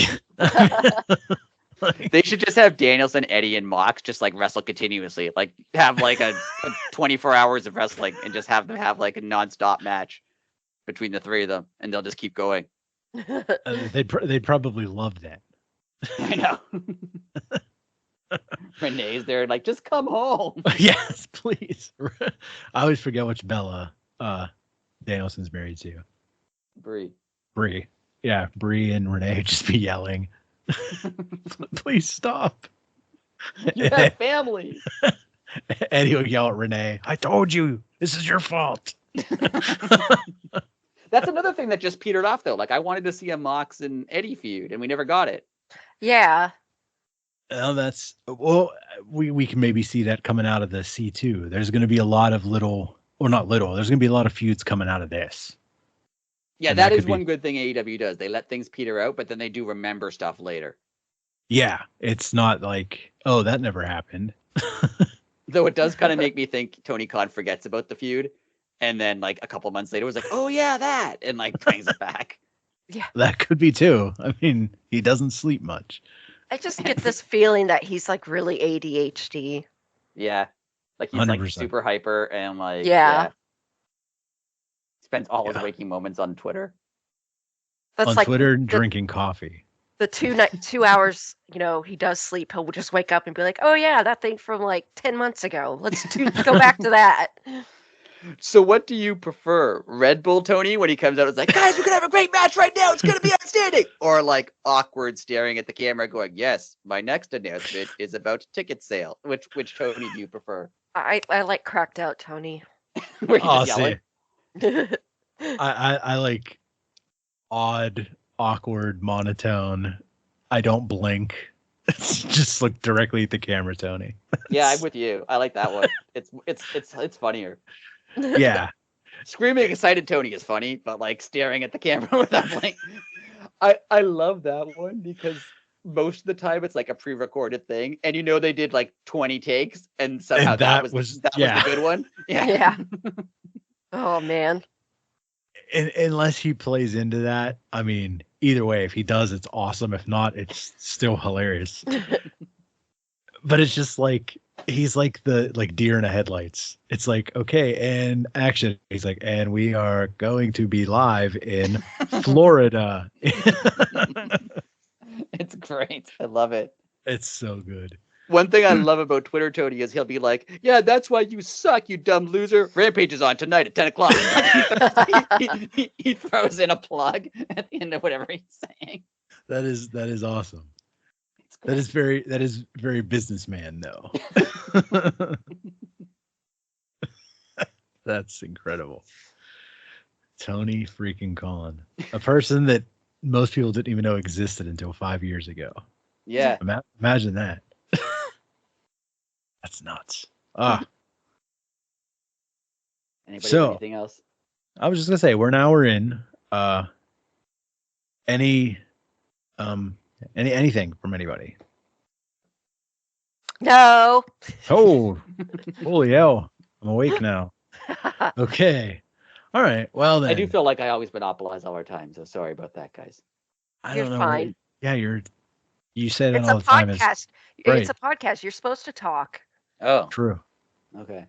[SPEAKER 3] they should just have Danielson, Eddie, and Mox just like wrestle continuously. Like, have like a 24 hours of wrestling, and just have them have like a nonstop match between the three of them, and they'll just keep going.
[SPEAKER 1] They'd probably love that.
[SPEAKER 3] I know. Renee's there, like, just come home.
[SPEAKER 1] Yes, please. I always forget which Bella Danielson's married to. Brie. Yeah, Brie and Renee just be yelling. Please stop.
[SPEAKER 3] You have family.
[SPEAKER 1] Eddie will yell at Renee, I told you, this is your fault.
[SPEAKER 3] That's another thing that just petered off, though. Like, I wanted to see a Mox and Eddie feud, and we never got it.
[SPEAKER 2] Yeah.
[SPEAKER 1] We can maybe see that coming out of the C2. There's going to be a lot of there's going to be a lot of feuds coming out of this.
[SPEAKER 3] Yeah, and that is one good thing AEW does. They let things peter out, but then they do remember stuff later.
[SPEAKER 1] Yeah, it's not like, oh, that never happened.
[SPEAKER 3] Though it does kind of make me think Tony Khan forgets about the feud, and then like a couple months later was like, oh yeah, that, and like brings it back.
[SPEAKER 2] Yeah,
[SPEAKER 1] that could be too. I mean, he doesn't sleep much.
[SPEAKER 2] I just get this feeling that he's like really ADHD.
[SPEAKER 3] Yeah, like he's 100%. Like super hyper and like spends all his waking moments on Twitter.
[SPEAKER 2] That's
[SPEAKER 1] on
[SPEAKER 2] like
[SPEAKER 1] Twitter, drinking coffee.
[SPEAKER 2] The 2 hours, he does sleep. He'll just wake up and be like, "Oh yeah, that thing from like 10 months ago. Let's go back to that."
[SPEAKER 3] So, what do you prefer, Red Bull Tony when he comes out? It's like, guys, we're gonna have a great match right now. It's gonna be outstanding. Or like awkward, staring at the camera, going, "Yes, my next announcement is about ticket sale." Which Tony do you prefer?
[SPEAKER 2] I like cracked out Tony.
[SPEAKER 3] Where you just yelling.
[SPEAKER 1] I like odd, awkward, monotone. I don't blink. Just look directly at the camera, Tony.
[SPEAKER 3] Yeah, I'm with you. I like that one. It's funnier.
[SPEAKER 1] Yeah.
[SPEAKER 3] Screaming excited Tony is funny, but like staring at the camera without like, I love that one because most of the time it's like a pre-recorded thing, and you know they did like 20 takes, and somehow
[SPEAKER 1] And
[SPEAKER 3] that was the good one. Yeah.
[SPEAKER 2] Yeah. Oh man.
[SPEAKER 1] Unless he plays into that, I mean, either way, if he does, it's awesome. If not, it's still hilarious. But it's just like he's like the deer in the headlights. It's like, okay, and action. He's like, and we are going to be live in Florida.
[SPEAKER 3] It's great. I love it.
[SPEAKER 1] It's so good.
[SPEAKER 3] One thing I love about Twitter, Tony, is he'll be like, yeah, that's why you suck, you dumb loser. Rampage is on tonight at 10 o'clock. he throws in a plug at the end of whatever he's saying.
[SPEAKER 1] That is awesome. That is very businessman though. That's incredible. Tony freaking Khan, a person that most people didn't even know existed until 5 years ago.
[SPEAKER 3] Yeah.
[SPEAKER 1] Imagine that. That's nuts.
[SPEAKER 3] Anybody
[SPEAKER 1] So,
[SPEAKER 3] have anything else?
[SPEAKER 1] I was just gonna say we're an hour in. Anything from anybody?
[SPEAKER 2] No.
[SPEAKER 1] Oh, holy hell! I'm awake now. Okay. All right. Well then.
[SPEAKER 3] I do feel like I always monopolize all our time, so sorry about that, guys.
[SPEAKER 1] I
[SPEAKER 2] You're
[SPEAKER 1] don't know.
[SPEAKER 2] fine.
[SPEAKER 1] Yeah, you say that
[SPEAKER 2] It's
[SPEAKER 1] all
[SPEAKER 2] a
[SPEAKER 1] the time.
[SPEAKER 2] podcast.
[SPEAKER 1] Right.
[SPEAKER 2] It's a podcast. You're supposed to talk.
[SPEAKER 3] Oh,
[SPEAKER 1] True.
[SPEAKER 3] okay.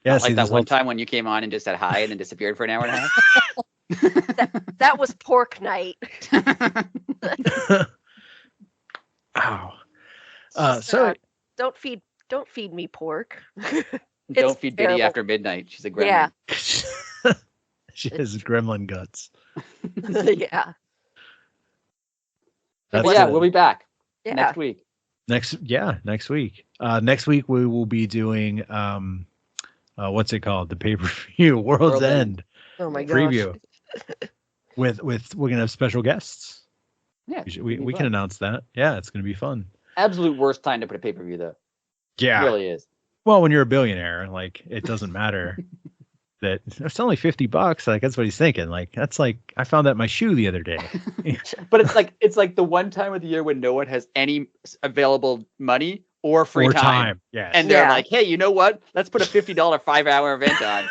[SPEAKER 1] Yeah,
[SPEAKER 3] Not
[SPEAKER 1] see,
[SPEAKER 3] like that
[SPEAKER 1] this
[SPEAKER 3] one
[SPEAKER 1] whole
[SPEAKER 3] time when you came on and just said hi and then disappeared for an hour and a half.
[SPEAKER 2] That was pork night.
[SPEAKER 1] Ow.
[SPEAKER 2] Just,
[SPEAKER 1] So
[SPEAKER 2] don't feed me pork.
[SPEAKER 3] Don't feed Biddy
[SPEAKER 2] terrible.
[SPEAKER 3] after midnight. She's a gremlin.
[SPEAKER 2] Yeah.
[SPEAKER 1] she has gremlin guts.
[SPEAKER 2] Yeah.
[SPEAKER 3] But
[SPEAKER 1] That's
[SPEAKER 3] yeah,
[SPEAKER 1] it.
[SPEAKER 3] we'll be back
[SPEAKER 2] Yeah.
[SPEAKER 3] next week.
[SPEAKER 1] Next week. Next week we will be doing what's it called? The pay-per-view World's End
[SPEAKER 2] Oh my gosh.
[SPEAKER 1] preview. with we're gonna have special guests.
[SPEAKER 3] Yeah,
[SPEAKER 1] We can announce that. Yeah, it's gonna be fun.
[SPEAKER 3] Absolute worst time to put a pay-per-view though.
[SPEAKER 1] Yeah.
[SPEAKER 3] It really is.
[SPEAKER 1] Well, when you're a billionaire, like it doesn't matter that it's only $50. Like that's what he's thinking. Like that's like I found that in my shoe the other day.
[SPEAKER 3] But it's like the one time of the year when no one has any available money or free
[SPEAKER 1] Or
[SPEAKER 3] time.
[SPEAKER 1] Yes.
[SPEAKER 3] And they're
[SPEAKER 2] Yeah.
[SPEAKER 3] like, hey, you know what? Let's put a $50 5-hour event on.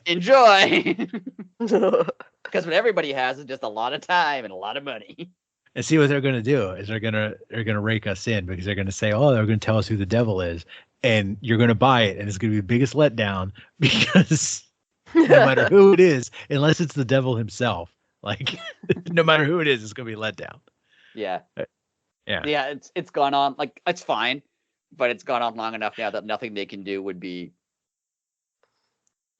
[SPEAKER 3] Enjoy. Because what everybody has is just a lot of time and a lot of money.
[SPEAKER 1] And see what they're going to do is they're going to rake us in because they're going to say, oh, they're going to tell us who the devil is, and you're going to buy it, and it's going to be the biggest letdown because no matter who it is, unless it's the devil himself, like no matter who it is, it's going to be a letdown.
[SPEAKER 3] Yeah.
[SPEAKER 1] Yeah.
[SPEAKER 3] Yeah, it's gone on, like, it's fine, but it's gone on long enough now that nothing they can do would be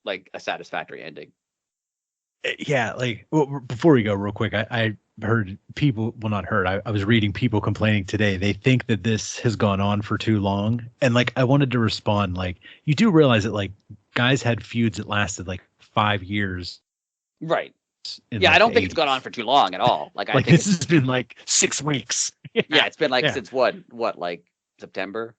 [SPEAKER 3] like a satisfactory ending.
[SPEAKER 1] Yeah, like before we go real quick, I heard people, well, not heard, I was reading people complaining today. They think that this has gone on for too long. And like, I wanted to respond, like, you do realize that like guys had feuds that lasted like 5 years.
[SPEAKER 3] Right.
[SPEAKER 1] in,
[SPEAKER 3] Yeah,
[SPEAKER 1] like,
[SPEAKER 3] I don't
[SPEAKER 1] the
[SPEAKER 3] think it's
[SPEAKER 1] 80s.
[SPEAKER 3] gone on for too long at all. Like, I
[SPEAKER 1] Like
[SPEAKER 3] think
[SPEAKER 1] this has been like 6 weeks.
[SPEAKER 3] yeah, it's been like
[SPEAKER 1] Yeah.
[SPEAKER 3] since what, like September?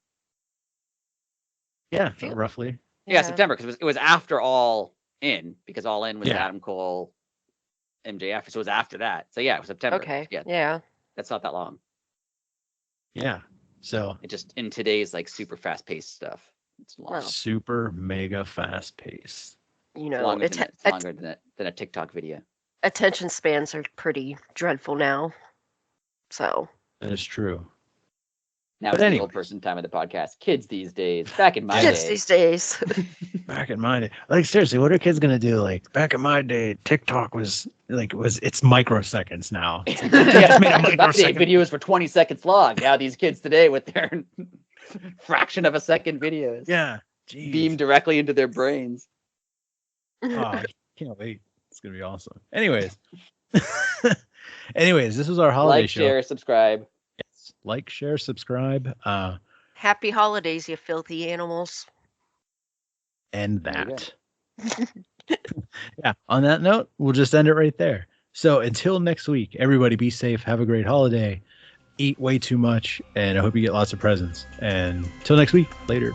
[SPEAKER 1] Yeah, roughly.
[SPEAKER 3] Yeah, September, because it was after All In, because All In was
[SPEAKER 1] Yeah.
[SPEAKER 3] Adam Cole, MJF, so it was after that. So yeah, it was September.
[SPEAKER 2] Okay.
[SPEAKER 3] Yeah,
[SPEAKER 2] Yeah.
[SPEAKER 3] that's not that long.
[SPEAKER 1] Yeah. So
[SPEAKER 3] It just in today's like super fast paced stuff. It's long.
[SPEAKER 2] Well,
[SPEAKER 1] super mega fast paced.
[SPEAKER 2] you
[SPEAKER 3] It's
[SPEAKER 2] know,
[SPEAKER 3] longer, than a TikTok video.
[SPEAKER 2] attention spans are pretty dreadful now. So
[SPEAKER 1] That is true.
[SPEAKER 3] Now
[SPEAKER 1] But
[SPEAKER 3] it's the
[SPEAKER 1] anyways.
[SPEAKER 3] old person time of the podcast. Kids these days. Back in my
[SPEAKER 2] kids
[SPEAKER 3] day.
[SPEAKER 2] these days.
[SPEAKER 1] Back in my day, like seriously, what are kids gonna do? Like back in my day, TikTok was it's microseconds now. It's like,
[SPEAKER 3] Yeah,
[SPEAKER 1] made a
[SPEAKER 3] back in my day,
[SPEAKER 1] microsecond.
[SPEAKER 3] videos were 20 seconds long. Now these kids today with their fraction of a second videos
[SPEAKER 1] Yeah, jeez.
[SPEAKER 3] beam directly into their brains.
[SPEAKER 1] Oh, I can't wait. It's gonna be awesome. Anyways, this was our holiday
[SPEAKER 3] Like,
[SPEAKER 1] show.
[SPEAKER 3] share, subscribe.
[SPEAKER 1] Yes. Like, share, subscribe,
[SPEAKER 2] Happy holidays, you filthy animals.
[SPEAKER 1] and
[SPEAKER 3] There you
[SPEAKER 1] that. Yeah. On that note, we'll just end it right there. So until next week, everybody be safe. Have a great holiday. Eat way too much, and I hope you get lots of presents. And until next week, later.